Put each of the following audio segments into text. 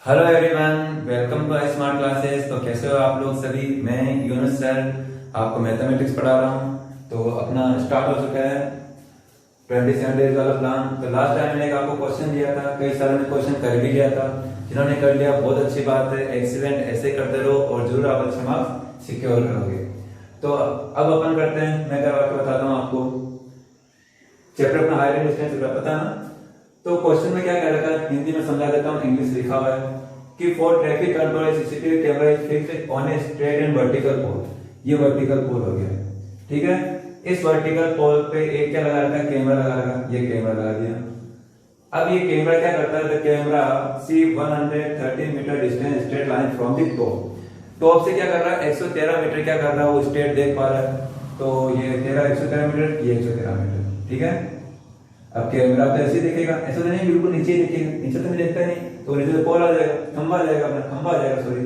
Hello everyone, welcome to smart classes. तो कैसे हो आप लोग सभी। मैं यूनुस सर आपको मैथमेटिक्स पढ़ा रहा हूँ। तो अपना स्टार्ट हो चुका है 27 डेज वाला प्लान। तो लास्ट टाइम मैंने आपको क्वेश्चन दिया था, कई सालों ने क्वेश्चन कर भी लिया था। जिन्होंने कर लिया बहुत अच्छी बात है, एक्सीलेंट, ऐसे करते रहो और जरूर आप अच्छे मार्क्स सिक्योर करोगे। तो अब अपन करते हैं, मैं करवा के बताता हूँ आपको चैप्टर अपना हायर डिस्टेंस पता है ना। तो क्वेश्चन में क्या कह रखा है, हिंदी में समझा देता हूँ, इंग्लिश लिखा हुआ है कि for traffic control CCTV camera is fixed on a straight and vertical pole. ये वर्टिकल पोल हो गया, ठीक है। इस वर्टिकल पोल पे एक क्या लगा रखा है, कैमरा लगा रखा, ये कैमरा लगा दिया। अब ये कैमरा क्या करता है, the camera see 113 metre distance straight line from the top से क्या कर रहा है, 113 मीटर क्या कर रहा है, वो स्ट्रेट देख पा रहा है। तो ये 113 मीटर, ये 113 मीटर, ठीक है। अब कैमरा तो ऐसे दिखेगा, ऐसा तो नहीं बिल्कुल नीचे दिखेगा, नीचे तो मैं देखता नहीं, तो नीचे तो पोल आ जाएगा, खंबा आ जाएगा, अपना खंबा आ जाएगा sorry.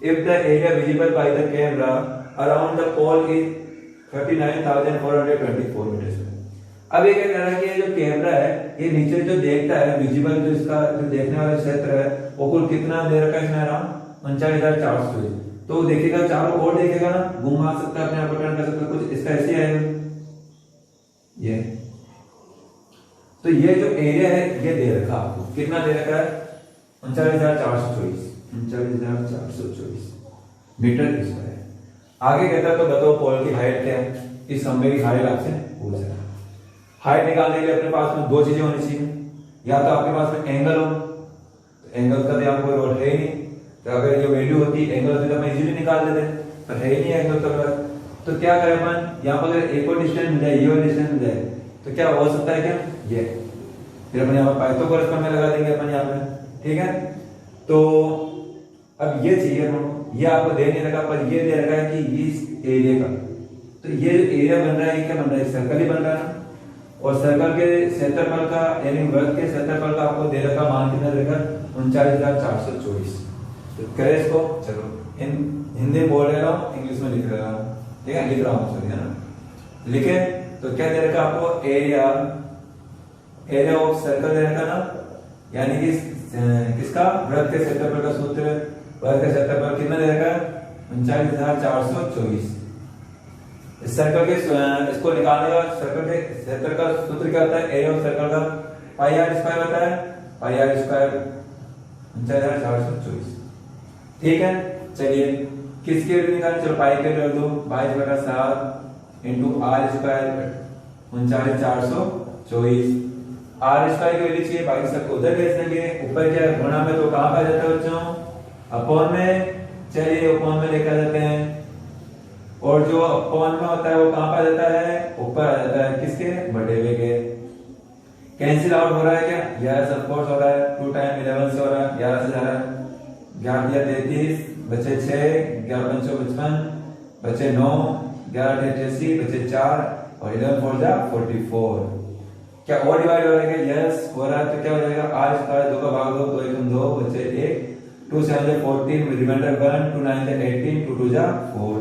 If the area visible by the camera around the pole is 39,424 metre. अब ये क्या कह रहा है कि ये जो कैमरा है ये नीचे जो देखता है, विजिबल जो इसका जो देखने वाला क्षेत्र है वो कुल कितना दे रखा है इसमें, अराउंड 39,400। तो देखेगा, चारों ओर देखेगा ना, घुमा सकता है, अपने आप टर्न कर सकता है, कुछ इसका ऐसे आएगा ये। तो ये जो एरिया है ये दे रखा आपको, कितना दे रखा है, 39,424 मीटर स्क्वायर। आगे कहता है तो बताओ पोल की हाइट क्या है। इस खंबे की हाइट आपसे पूछ रहा है। हाइट निकालने के लिए अपने पास में दो चीजें होनी चाहिए, या तो आपके पास में एंगल हो, तो एंगल का तो यहाँ कोई रोल है ही नहीं, तो अगर ये वैल्यू होती एंगल होती तो हम इजीली निकाल देते, पर है ही नहीं एंगल। तो क्या करें अपन, यहाँ पर अगर एक और डिस्टेंस मिल जाए, ये और डिस्टेंस मिल जाए, तो क्या हो सकता है, क्या ये, फिर अपन यहाँ पर पाइथागोरस में लगा देंगे अपन यहाँ पे, ठीक है। तो अब ये चाहिए हमको, ये आपको दे नहीं रखा, पर ये दे रखा है कि इस एरिया का, तो ये जो एरिया बन रहा है ये क्या बन रहा है, सर्कल ही बन रहा है। और सर्कल के क्षेत्रफल का यानी वृत्त के क्षेत्रफल का आपको दे रखा मान कितना दे रखा, 39,424। तो करें इसको, चलो हिंदी में बोल रहा हूँ, इंग्लिश में लिख रहा हूँ, ठीक है, लिख रहा हूँ सॉरी, है ना। लिखे तो क्या दे रखा आपको, एरिया ऑफ सर्कल दे रखा ना, यानी कि किसका, वृत्त के क्षेत्रफल का सूत्र, वृत्त का क्षेत्रफल कितना दे रखा है, 39,424। इस सर्कल के इसको निकालने का सर्कल के क्षेत्र का सूत्र क्या होता है, एरिया ऑफ सर्कल का पाई आर स्क्वायर होता है, पाई आर स्क्वायर 39,424, ठीक है। चलिए किसके वैल्यू निकालें, चलो पाई के वैल्यू दो, 22/7 into R square 39,424। R square की वैल्यू चाहिए, बाकी सबको उधर भेज देंगे, ऊपर क्या है गुणा में, तो कहां पे आ जाता है बच्चों, अपॉन में। चलिए अपॉन में लेकर जाते हैं, और जो अपॉन में होता है वो कहां पे आ जाता है, ऊपर आ जाता है, किसके, बटे हुए के। कैंसिल आउट हो रहा है क्या, यस ऑफ कोर्स हो रहा है, 2 टाइम 11 से हो रहा है, 11 से जा रहा है, 11 33 बचे 6, 11 पंचो 55 बचे 9, 11 88 बचे 4 और 11 4 जा 44। क्या और डिवाइड हो रहा है, यस हो रहा है। तो क्या हो जाएगा, आर स्क्वायर 2 का भाग 2, 2 1 2 बचे 1, 2 7 14 रिमाइंडर 1, 2 9 18, 2 2 जा 4।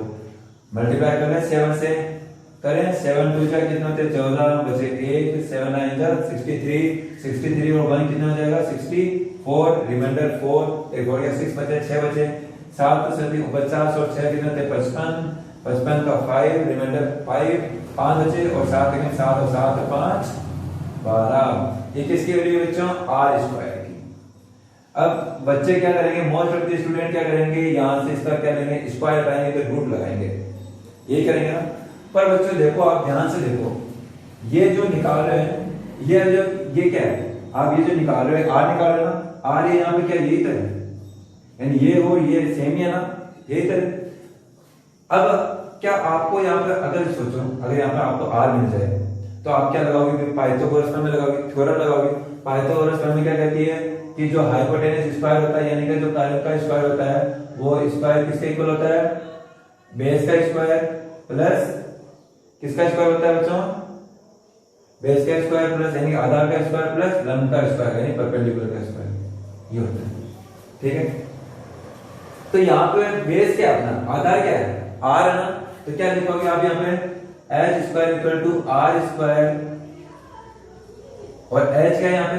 मल्टीप्लाई करना है 7 से, करें 7 2 जा कितना होते 14 बचे 1, 7 9 जा 63, 63 और 1 कितना हो जाएगा 64, रिमाइंडर 4, एक और 6 बचे 6 बचे 7 तो 50 और 6 कितना होते 55, 55 का 5 रिमाइंडर 5 5 बचे और 7 लेकिन 7 और 7 5 12। ये किसकी वैल्यू बच्चों, आर स्क्वायर की। अब बच्चे क्या करेंगे, मोस्ट ऑफ द स्टूडेंट क्या करेंगे, यहां से इसका क्या लेंगे, स्क्वायर लगाएंगे, तो रूट लगाएंगे, ये करेंगे ना। पर बच्चों देखो, आप ध्यान से देखो, ये जो निकाल रहे हैं, ये क्या है, आप ये जो निकाल रहे हैं, आर निकाल रहे हैं ना, आर ये यहाँ पे क्या, यही तो है, यानी ये हो ये सेम ही है ना, यही तो है। अब क्या आपको यहाँ पे अगर सोचो, अगर यहाँ पे आपको आर मिल जाए तो आप क्या लगाओगे, पाइथागोरस में लगाओगे, थ्योरम लगाओगे। पाइथागोरस में क्या कहती है कि जो हाइपोटेनस स्क्वायर होता है, यानी कि जो कायम का स्क्वायर होता है, वो स्क्वायर किसके इक्वल होता है, बेस का स्क्वायर प्लस किसका स्क्वायर होता है बच्चों, बेस का स्क्वायर प्लस यानी आधार का स्क्वायर प्लस लंब का स्क्वायर यानी परपेंडिकुलर का स्क्वायर, ये होता है, ठीक है। तो यहाँ पे बेस क्या है अपना, आधार क्या है, आर है ना, तो क्या लिखोगे आप यहाँ पे, H square equal to R square, और एच क्या है यहाँ पे,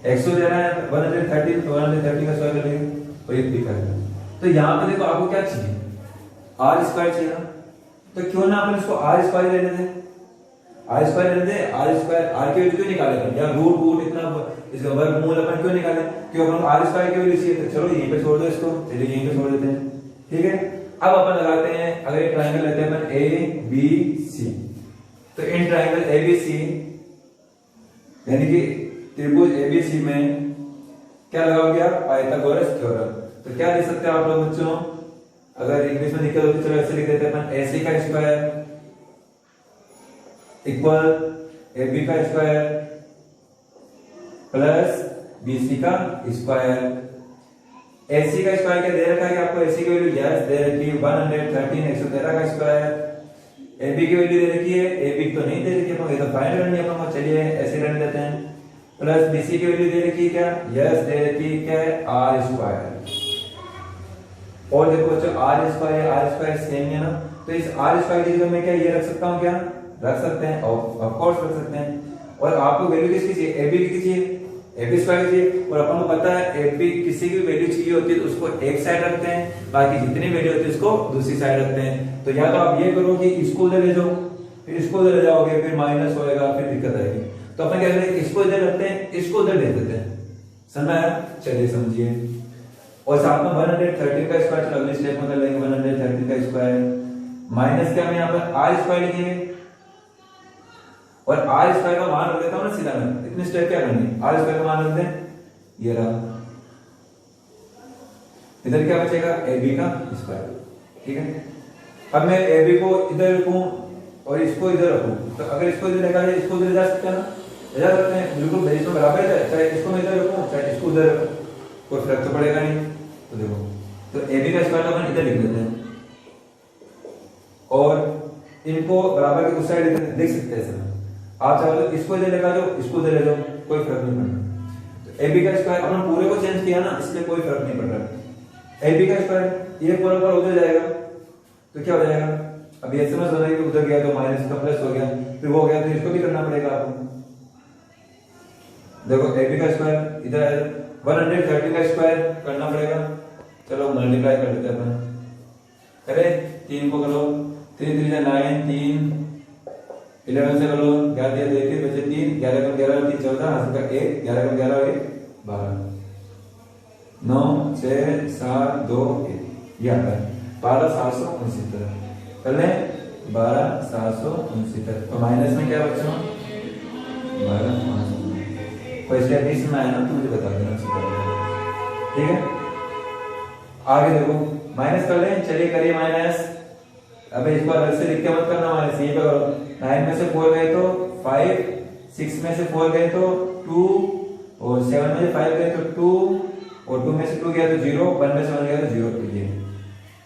x दे रहा है 130, तो 130 का स्क्वायर कर लेंगे और ये p का है। तो यहाँ पे देखो आपको क्या चाहिए, r स्क्वायर चाहिए ना, तो क्यों ना अपन इसको r स्क्वायर ले लेते हैं, r स्क्वायर ले लेते हैं। r स्क्वायर r की वैल्यू क्यों निकाले अपन, या रूट इतना इसका वर्गमूल अपन क्यों निकाले, क्यों अपन r स्क्वायर की वैल्यू चाहिए। तो चलो यहीं पे छोड़ दो इसको, चलिए यहीं पे छोड़ देते हैं, ठीक है। अब अपन लगाते हैं, अगर एक ट्रायंगल लेते हैं अपन a b c, तो in triangle a b c यानी कि त्रिभुज ABC में क्या लगाओगे आप, पाइथागोरस थ्योरम। तो क्या लिख सकते हैं आप लोग बच्चों, अगर इंग्लिश में लिखे तो चलो ऐसे लिख देते हैं अपन, AC का स्क्वायर इक्वल AB का स्क्वायर प्लस BC का स्क्वायर। AC का स्क्वायर क्या दे रखा है कि आपको, AC की वैल्यू यस दे रखी है 113 113 का स्क्वायर। AB की वैल्यू दे रखी है, AB तो नहीं दे रखी है, ये तो फाइंड करनी है अपन को, चलिए ऐसे रख देते हैं। प्लस BC की वैल्यू दे रखी है क्या, यस दे रखी है क्या, r स्क्वायर। और देखो बच्चों r स्क्वायर सेम है ना, तो इस r स्क्वायर की जगह मैं क्या ये रख सकता हूँ, क्या रख सकते हैं, ऑफ कोर्स रख सकते हैं। और आपको वैल्यू किसकी चाहिए, AB की चाहिए, AB स्क्वायर चाहिए। और अपन को पता है AB किसी की वैल्यू चाहिए होती है तो उसको एक साइड रखते हैं, बाकी जितनी वैल्यू होती है उसको दूसरी साइड रखते हैं। तो या तो आप ये करो कि इसको उधर ले जाओ, फिर इसको उधर ले जाओगे, फिर माइनस होएगा, फिर दिक्कत आएगी। तो अपन क्या करें, इसको इधर रखते हैं, इसको उधर ले देते हैं, समझ आया, चलिए समझिए। और साथ में 130 का स्क्वायर, चलो अगले स्टेप में कर लेंगे 130 का स्क्वायर माइनस क्या, मैं यहाँ पर r स्क्वायर लिखेंगे और r स्क्वायर का मान रख देता हूँ ना सीधा में, इतने स्टेप क्या करनी, r स्क्वायर का मान रख दें, ये रहा। इधर क्या बचेगा, AB का स्क्वायर, ठीक है। अब मैं AB को इधर रखूं और इसको इधर रखूं, तो अगर इसको इधर रखा जाए इसको इधर जा सकता है ना, जा सकते हैं, बिल्कुल इसमें बराबर है, चाहे इसको मैं इधर रखूं चाहे इसको उधर रखूं, कोई फर्क तो पड़ेगा नहीं। तो देखो, तो AB का स्क्वायर अपन इधर लिख देते हैं और इनको बराबर के उस साइड लिख सकते हैं। आप चाहो तो इसको इधर लगा दो, इसको इधर ले जाओ, कोई फर्क नहीं पड़ता। तो AB का स्क्वायर अपन पूरे को चेंज किया ना, इसलिए कोई फर्क नहीं पड़ रहा। AB का स्क्वायर ये पूरा उधर जाएगा तो क्या हो जाएगा, अब ये समझ हो रहा है कि उधर गया तो माइनस का प्लस हो गया, फिर वो हो गया तो इसको भी करना पड़ेगा आपको। देखो AB का स्क्वायर इधर 130 का स्क्वायर करना पड़ेगा, चलो मल्टीप्लाई कर देते हैं अपन, करे 3 को करो, 3 3 9, 3 11 से करो, 11 दिया देखिए बचे 3, 11 का 11 3 14, हाथ का 1, 11 का 11 1 12, 9 6 7 2 1, ये आता है 12769। पहले 12769 तो माइनस में क्या बच्चों 12500, पैसे बीच में आया ना तो मुझे बता देना, ठीक है। आगे देखो माइनस कर लें, चलिए करिए माइनस। अब इसको अलग से लिख के मत करना, माइनस यहीं पे करो। 9 में से 4 गए तो 5, 6 में से 4 गए तो 2, और 7 में से 5 गए तो 2, और 2 में से 2 गया तो 0, 1 में से 1 गया तो 0 कीजिए।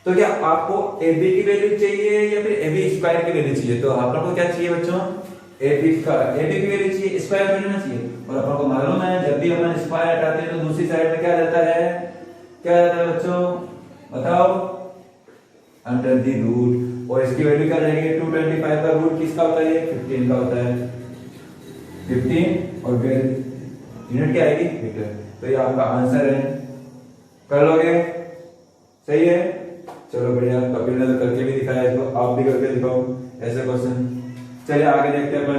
तो क्या आपको AB की वैल्यू चाहिए या फिर AB स्क्वायर की वैल्यू चाहिए, तो आप लोगों को क्या चाहिए बच्चों, AB की वैल्यू चाहिए, स्क्वायर वैल्यू ना चाहिए। और अपन को मालूम है जब भी अपन स्क्वायर हटाते हैं तो दूसरी साइड में क्या रहता है, क्या रहता है बच्चों बताओ, अंडर द रूट। और इसकी वैल्यू क्या रहेगी, 225 का रूट किसका होता है, 15 का होता है, 15 और फिर यूनिट क्या आएगी मीटर। तो ये आपका आंसर है, कर लोगे, सही है। चलो बढ़िया, कपिल ने तो करके भी दिखाया है, तो आप भी करके दिखाओ ऐसे क्वेश्चन। चलिए आगे देखते हैं अपन,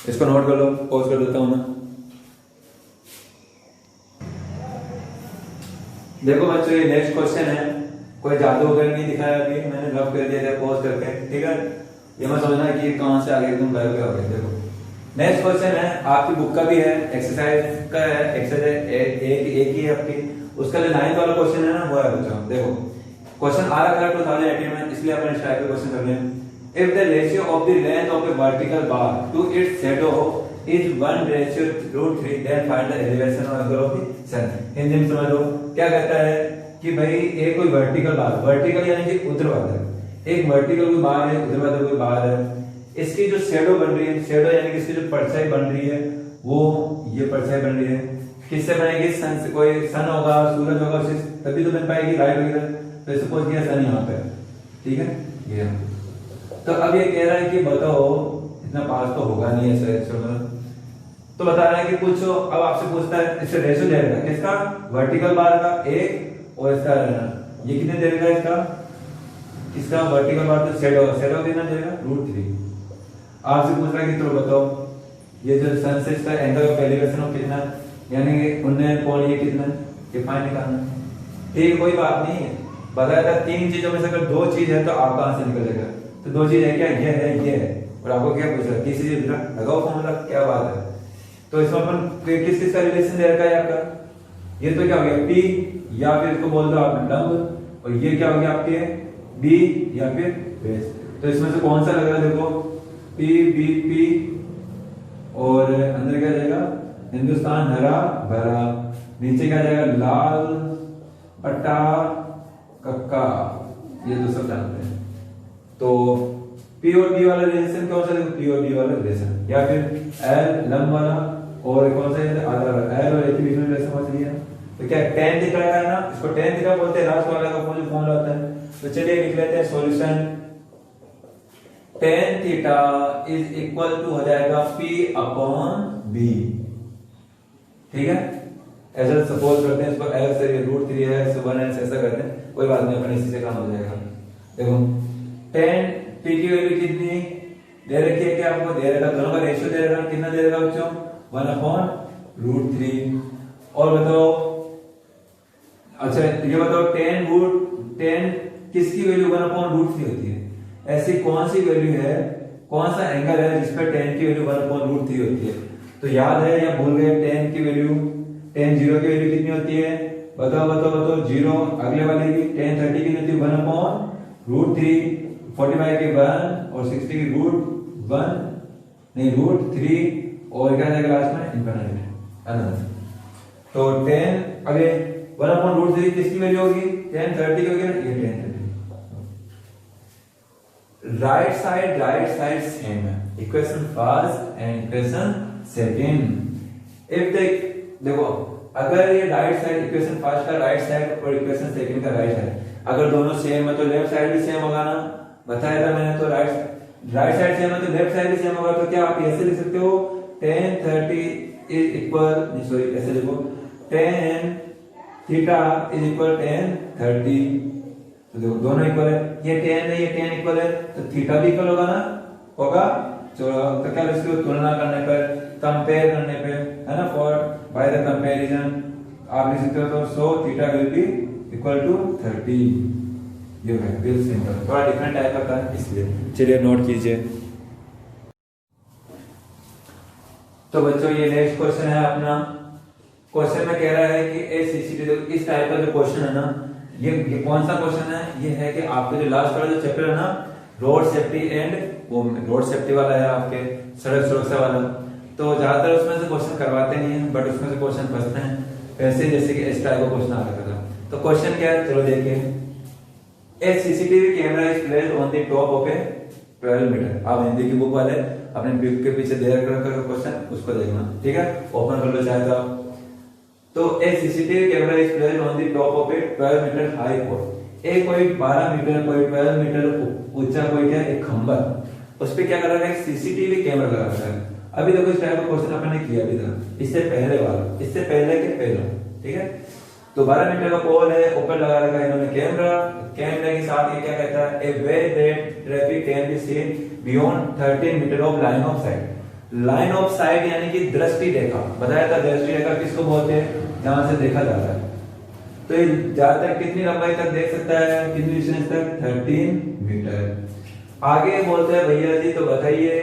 इसको नोट कर लो, पॉज कर देता हूं मैं। देखो बच्चों ये नेक्स्ट क्वेश्चन है, कोई जादू वगैरह नहीं दिखाया अभी, मैंने रफ कर दिया था पॉज करके, ठीक है। ये मत समझना कि कहां से आगे तुम गायब हो गए। देखो नेक्स्ट क्वेश्चन है, आपकी बुक का भी है, एक्सरसाइज का है, एक्सरसाइज एक ही है आपकी, उसका जो 9th वाला क्वेश्चन है ना वो है बच्चों। देखो क्वेश्चन आ रहा है 2018 में, इसलिए अपन इस टाइप का क्वेश्चन कर लें। If the ratio of the length of a vertical bar to its shadow is 1:3, then find the elevation or angle of the sun। Hindi में समझ लो, क्या कहता है कि भाई एक कोई वर्टिकल बार, वर्टिकल यानी कि ऊर्ध्वाधर, एक वर्टिकल कोई बार है, ऊर्ध्वाधर कोई बार है, इसकी जो शेडो बन रही है, शेडो यानी कि इसकी जो परछाई बन रही है, वो ये परछाई बन रही है, किससे बनेगी, सन से। कोई सन होगा, सूरज होगा, तभी तो बन पाएगी, लाइट वगैरह। तो सपोज किया सन यहाँ पे, ठीक है ये। तो अब ये कह रहा है कि बताओ, इतना पास तो होगा नहीं ऐसे, तो तो बता रहा है कि पूछो, अब आपसे पूछता है इससे रेशो दे रहा है किसका, वर्टिकल बार का 1 और इसका ये कितने दे रहा है इसका वर्टिकल बार तो शेडो कितना देगा √3। आपसे पूछ रहा है कि तो बताओ ये जो सन से इसका एंगल ऑफ एलिवेशन ऑफ कितना, यानी कि 19 ये कितना, ये फाइन निकालना। ठीक, कोई बात नहीं है, बताया था 3 चीजों में से अगर 2 चीज है तो आप कहां से निकल जाएगा, तो 2 चीज है क्या, ये है और आपको क्या पूछ रहा है, तीसरी चीज लगाओ फॉर्मूला, क्या बात है। तो इसमें अपन किस किस का रिलेशन दे रखा है आपका, ये तो क्या हो गया P, या फिर इसको बोल दो आप लंब, और ये क्या हो गया आपके B या फिर बेस। तो इसमें से कौन सा लग रहा है देखो, PBP, और अंदर क्या जाएगा हिंदुस्तान हरा भरा, नीचे क्या जाएगा लाल पट्टा कक्का, ये तो सब जानते हैं। तो P और B वाला रिलेशन कौन सा, देखो P और B वाला रिलेशन, या फिर L लंब वाला, और कौन सा है आधा वाला, L और A के बीच में रिलेशन समझ लिया। तो क्या tan थीटा है ना, इसको tan थीटा बोलते हैं, लास्ट वाला का जो फॉर्मूला होता है। तो चलिए लिख लेते हैं solution, tan theta is equal to हो जाएगा P/B, ठीक है। ऐसा सपोज करते हैं, इसको L से √3 है, इसको 1L से ऐसा करते हैं, कोई बात नहीं, अपने इसी से काम हो जाएगा। देखो tan P की वैल्यू कितनी दे रखी है, क्या आपको दे रखा, दोनों का रेशियो दे रखा, कितना दे रखा बच्चों 1/√3। और बताओ, अच्छा ये बताओ tan किसकी वैल्यू 1/√3 होती है, ऐसी कौन सी वैल्यू है, कौन सा एंगल है जिस पर tan की वैल्यू 1/√3 होती है। तो याद है या भूल गए, tan की वैल्यू, tan 0 की वैल्यू कितनी होती है, बताओ 0, अगले वाले की tan 30 की होती है 1/√3, 45 की 1 और 60 की √1 नहीं √3, और क्या जाएगा लास्ट में इनफिनिट अनंत। तो tan अगे 1/√3 किसकी वैल्यू होगी, tan 30 की होगी ना, ये tan 30। राइट साइड सेम है, equation first and equation second. If देखो अगर ये राइट साइड, इक्वेशन फर्स्ट का राइट साइड और इक्वेशन सेकंड का राइट साइड अगर दोनों सेम है तो लेफ्ट साइड भी सेम होगा ना, बताया था मैंने। तो राइट साइड सेम है तो लेफ्ट साइड भी सेम होगा। तो क्या आप ऐसे लिख सकते हो, tan 30 इज इक्वल, सॉरी ऐसे लिखो, tan theta is equal tan 30। तो देखो दोनों इक्वल है, ये tan है ये tan इक्वल है, तो थीटा भी इक्वल होगा ना, होगा। तो क्या इसकी तुलना करने पर, कंपेयर करने पे, है ना, फॉर बाय द कंपैरिजन आप लिख सकते हो, तो so theta will be equal to 30। ये है बिल्कुल सिंपल, थोड़ा डिफरेंट टाइप का था इसलिए, चलिए नोट कीजिए। तो बच्चों ये नेक्स्ट क्वेश्चन है अपना। क्वेश्चन में कह रहा है कि ए सीसीटी, इस टाइप का जो क्वेश्चन है ना, ये कौन सा क्वेश्चन है, ये है कि आपके जो लास्ट वाला जो चैप्टर है ना, रोड सेफ्टी एंड, वो रोड सेफ्टी वाला है आपके, सड़क सुरक्षा वाला। तो ज्यादातर उसमें से क्वेश्चन करवाते नहीं है, बट उसमें से क्वेश्चन फंसते हैं वैसे, जैसे कि इस टाइप का क्वेश्चन आ रहा था। तो क्वेश्चन क्या है, चलो देखिए। A CCTV camera is placed on the top of a 12 metre. आप हिंदी की बुक वाले अपने बुक के पीछे दे रखा क्वेश्चन, उसको देखना, ठीक है, ओपन कर लो चाहे तो a CCTV camera is placed on the top of a 12 metre high pole. एक कोई 12 मीटर कोई 12 मीटर ऊंचा कोई क्या एक खंभा, उस पे क्या कर रहा है, सीसीटीवी कैमरा लगा रखा है। अभी देखो इस टाइप का क्वेश्चन अपन ने किया भी था, इससे पहले वाला, इससे पहले के पहला, ठीक है। तो 12 मीटर का पोल है, ऊपर लगा रखा है इन्होंने कैमरा। कैमरे के साथ ये क्या कहता है, a way that traffic can be seen beyond 13 metre of line of sight. Line of sight यानी कि दृष्टि रेखा, बताया था दृष्टि रेखा किसको बोलते हैं, जहां से देखा जाता है। तो ये ज्यादातर कितनी लंबाई तक देख सकता है, कितनी डिस्टेंस तक, 13 मीटर। आगे बोलते हैं भैया जी तो बताइए,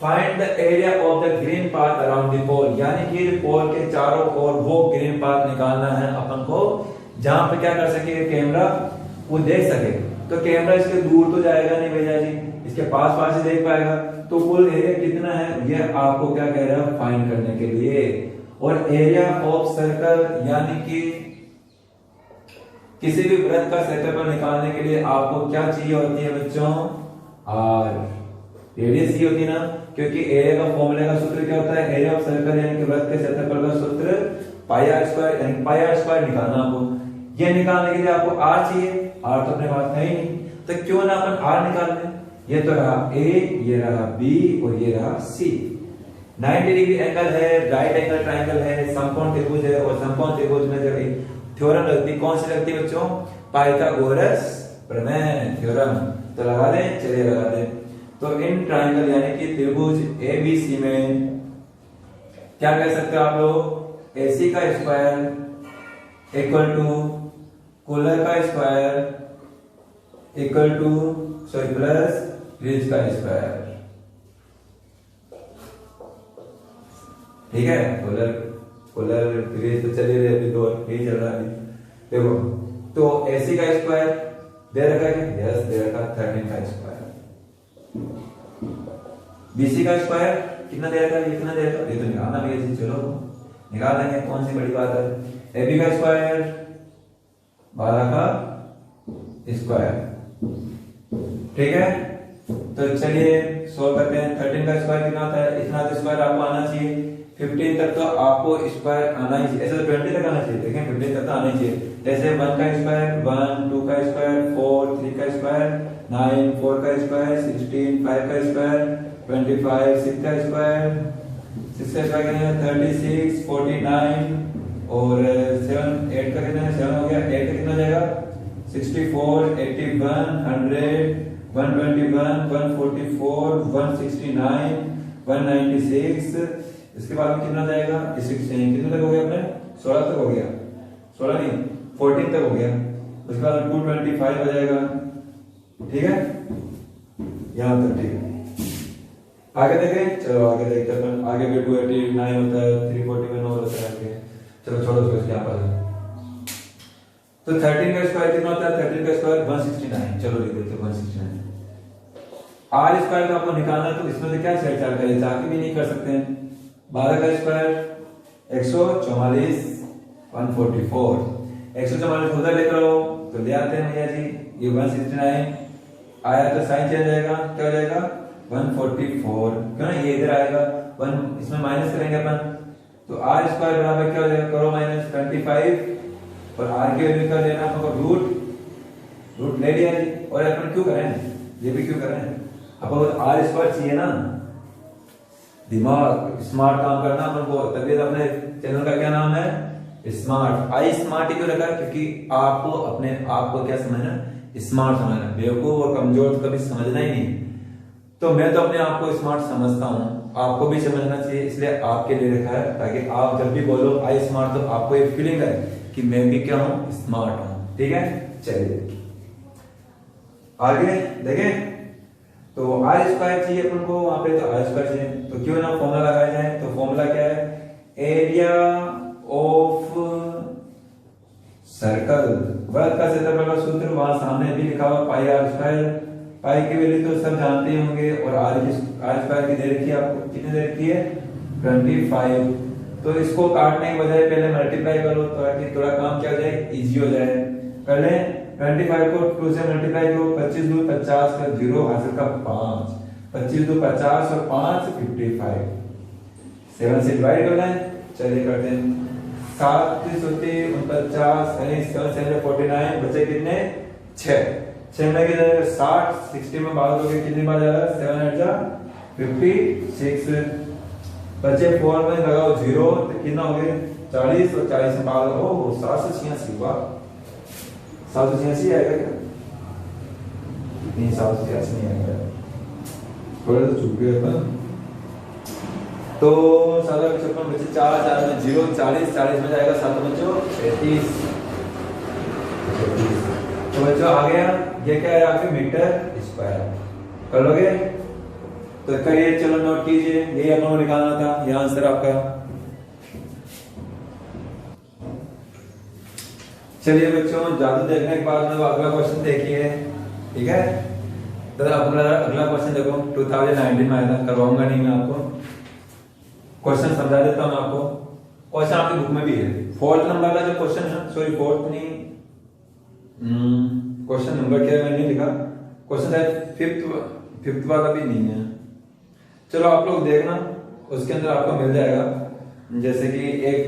find the area of the green path around the pole, यानी कि पोल के चारों ओर वो ग्रीन पाथ निकालना है अपन को, जहां पे क्या कर सके कैमरा वो देख सके। तो कैमरा इसके दूर तो जाएगा नहीं भैया जी, इसके पास पास ही देख पाएगा। तो कुल एरिया कितना है, ये आपको क्या कह रहा है, फाइंड करने के लिए। और एरिया ऑफ सर्कल यानी कि किसी भी वृत्त का क्षेत्रफल निकालने के लिए आपको क्या चाहिए होती है बच्चों, आर, रेडियस ही होती है ना, क्योंकि एरिया का फॉर्मूले का सूत्र क्या होता है, एरिया ऑफ सर्कल यानी कि वृत्त के क्षेत्रफल का सूत्र पाई आर स्क्वायर, यानी पाई आर स्क्वायर निकालना आपको। ये निकालने के लिए आपको आर चाहिए, आर तो अपने पास है ही नहीं, तो क्यों ना अपन आर निकाल लें। ये तो रहा ए, ये रहा बी और ये रहा सी। 90 डिग्री एंगल है, राइट एंगल ट्राइंगल है, समकोण त्रिभुज है, और समकोण त्रिभुज में जब थ्योरम लगती है, कौन सी लगती है बच्चों? पाइथागोरस प्रमेय थ्योरम। तो लगा दें, चलिए लगा दें। तो इन ट्राइंगल यानी कि त्रिभुज एबीसी में क्या कह सकते हो आप लोग? एसी का स्क्वायर इक्वल टू कूलर का square equal to sorry plus bridge का स्क्वायर। ठीक है, कूलर ब्रिज तो चलिए अभी दो ही चल रहा है। देखो, तो एसी का स्क्वायर दे रखा है, यस दे रखा, 13 का स्क्वायर। बीसी का स्क्वायर कितना दे रखा है? कितना दे रखा है? ये तो निकालना भी है, चलो निकाल देंगे, कौन सी बड़ी बात है। एबी का स्क्वायर 12 का स्क्वायर। ठीक है, तो चलिए सॉल्व करते हैं। 13 का स्क्वायर कितना होता है? इतना तो स्क्वायर आपको आना चाहिए, 15 तक तो आपको स्क्वायर आना ही चाहिए, ऐसा 20 तक आना चाहिए, देखें 15 तक तो आना ही चाहिए। जैसे 1 का स्क्वायर 1, 2 का स्क्वायर 4, 3 का स्क्वायर 9, 4 का स्क्वायर 16, 5 का स्क्वायर 25, 6 का स्क्वायर 6 का स्क्वायर कितना है? 36, 49 और 7, 8 का कितना है? 7 हो गया, 8 का कितना हो जाएगा? 64, 81, 100, 121, 144, 169, 196। इसके बाद में कितना जाएगा? कितने तक हो गया अपने? 16 तक हो गया, 16 नहीं 14 तक हो गया। उसके बाद 225 हो जाएगा। ठीक है, यहां तक ठीक है। आगे देखें, चलो आगे देखते हैं। आगे भी 289 होता है, 341 और होता है आगे। चलो छोड़ो उसको, यहाँ पर तो 13 का स्क्वायर कितना होता है? 13 का स्क्वायर 169। चलो लिख देते हैं 169। आर स्क्वायर का आपको निकालना है, तो इसमें से क्या छेड़छाड़ करें? जाके भी नहीं कर सकते हैं। 12 का स्क्वायर 144, 144। 144 उधर लेकर आओ तो ले आते हैं भैया जी, ये 169 आया तो साइन चेंज जाएगा, क्या हो जाएगा? 144। क्यों ना, ये इधर आएगा 1, इसमें माइनस करेंगे अपन, तो आर स्क्वायर बराबर क्या हो जाएगा? करो माइनस 25 और आर की वैल्यू का लेना आपको रूट ले लिया जी। और अपन क्यों करें, ये भी क्यों करें? अपन आर स्क्वायर चाहिए ना, दिमाग स्मार्ट काम करना अपन को, तभी अपने चैनल का क्या नाम है? स्मार्ट। आई स्मार्ट क्यों रखा? क्योंकि आपको अपने आप को क्या समझना? स्मार्ट समझना। बेवकूफ और कमजोर तो कभी समझना ही नहीं। तो मैं तो अपने आप को स्मार्ट समझता हूँ, आपको भी समझना चाहिए, इसलिए आपके लिए रखा है, ताकि आप जब भी बोलो आई स्मार्ट तो आपको एक फीलिंग है कि मैं भी क्या हूँ? स्मार्ट हूँ। ठीक है, चलिए आगे देखें। तो आर स्क्वायर चाहिए अपन को वहां पे, तो आर स्क्वायर चाहिए, तो क्यों ना फॉर्मूला लगाया जाए। तो फॉर्मूला क्या है? एरिया ऑफ सर्कल, वृत्त का क्षेत्रफल का सूत्र वहां सामने भी लिखा हुआ, पाई आर स्क्वायर। पाई की वैल्यू तो सब जानते ही होंगे, और आर स्क्वायर की दे रखी है आपको, कितनी दे रखी है? 25। तो इसको काटने के बजाय पहले मल्टीप्लाई करो, ताकि थोड़ा काम क्या हो जाए? इजी हो जाए। कर लें 25 को 2 से मल्टीप्लाई करो, 25 दूर 50 का 0 हासिल का 5, 25 दूर 50 और 5 55। 7 से डिवाइड कर लें, चलिए करते हैं। 7 होते 49, 7 से 49, बचे कितने? 6। 6 में कितने? 60, 60 में भाग दोगे कितनी बार जाएगा? 7 8 जा 56। बचे 4 में लगाओ 0, तो कितना हो गया? 40, और 40 में भाग दो 786 हुआ। 786 आएगा क्या? नहीं, 786 नहीं आएगा, थोड़ा सा चुप गया था। तो 756 बचे 4, 4 में 0, 40, 40 में जाएगा 7 बच्चों 36। तो बच्चों आ गया, ये क्या है आपके? Metre square. कर लोगे? तो करिए, चलो नोट कीजिए, यही अपन को निकालना था, ये आंसर आपका। चलिए बच्चों, जादू देखने के बाद में अगला क्वेश्चन देखिए। ठीक है, तो अगला क्वेश्चन देखो, 2019 में आया था, करवाऊंगा नहीं मैं आपको, क्वेश्चन समझा देता हूं आपको। क्वेश्चन आपकी बुक में भी है, 4th नंबर का जो क्वेश्चन है, सॉरी 4th नहीं, क्वेश्चन नंबर क्या है मैंने नहीं लिखा, क्वेश्चन है 5th वाला भी नहीं है। चलो आप लोग देखना, उसके अंदर आपको मिल जाएगा। जैसे कि एक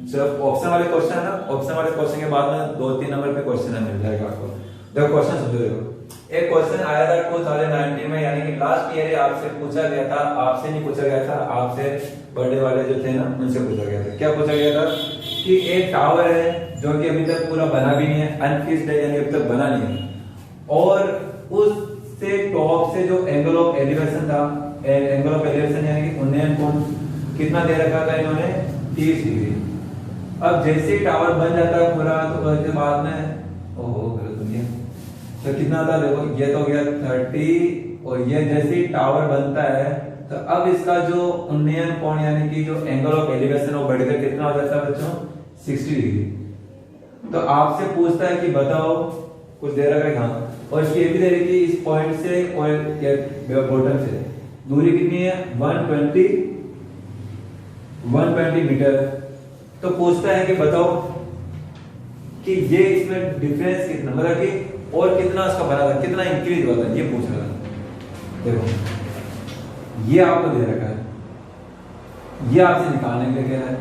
जब ऑप्शन वाले क्वेश्चन है ना, ऑप्शन वाले क्वेश्चन के बाद में 2-3 नंबर पे क्वेश्चन मिल जाएगा आपको। देखो क्वेश्चन समझो, देखो एक क्वेश्चन आया था 2019 में, यानी कि लास्ट ईयर आपसे पूछा गया था, आपसे नहीं पूछा गया था, आपसे बड़े वाले जो थे ना उनसे पूछा गया था। क्या पूछा गया था कि एक टावर है जो कि अभी तक पूरा बना भी नहीं है, अनफिक्स्ड है, यानी अभी तक बना नहीं है, और उससे टॉप से जो एंगल ऑफ एलिवेशन था, एंगल ऑफ एलिवेशन यानी कि उन्नयन कोण कितना दे रखा था इन्होंने, 30 डिग्री। अब जैसे ही टावर बन जाता है पूरा, तो उसके बाद में ओहो गलत हो गया, तो कितना था देखो, ये तो गया 30, और ये जैसे ही टावर बनता है तो अब इसका जो उन्नयन कोण यानी कि जो एंगल ऑफ एलिवेशन वो बढ़कर कितना हो जाता है बच्चों, 60 डिग्री। तो आपसे पूछता है कि बताओ, कुछ दे रखा है कहां, और इसकी ये भी दे रही थी इस पॉइंट से और बॉटम से दूरी कितनी है, 120 मीटर। तो पूछता है कि बताओ कि ये इसमें डिफरेंस कितना, मतलब कि और कितना इसका बना था, कितना इंक्रीज हुआ था, ये पूछ रहा था। देखो ये आपको दे रखा है, ये आपसे निकालने के लिए कह रहा है।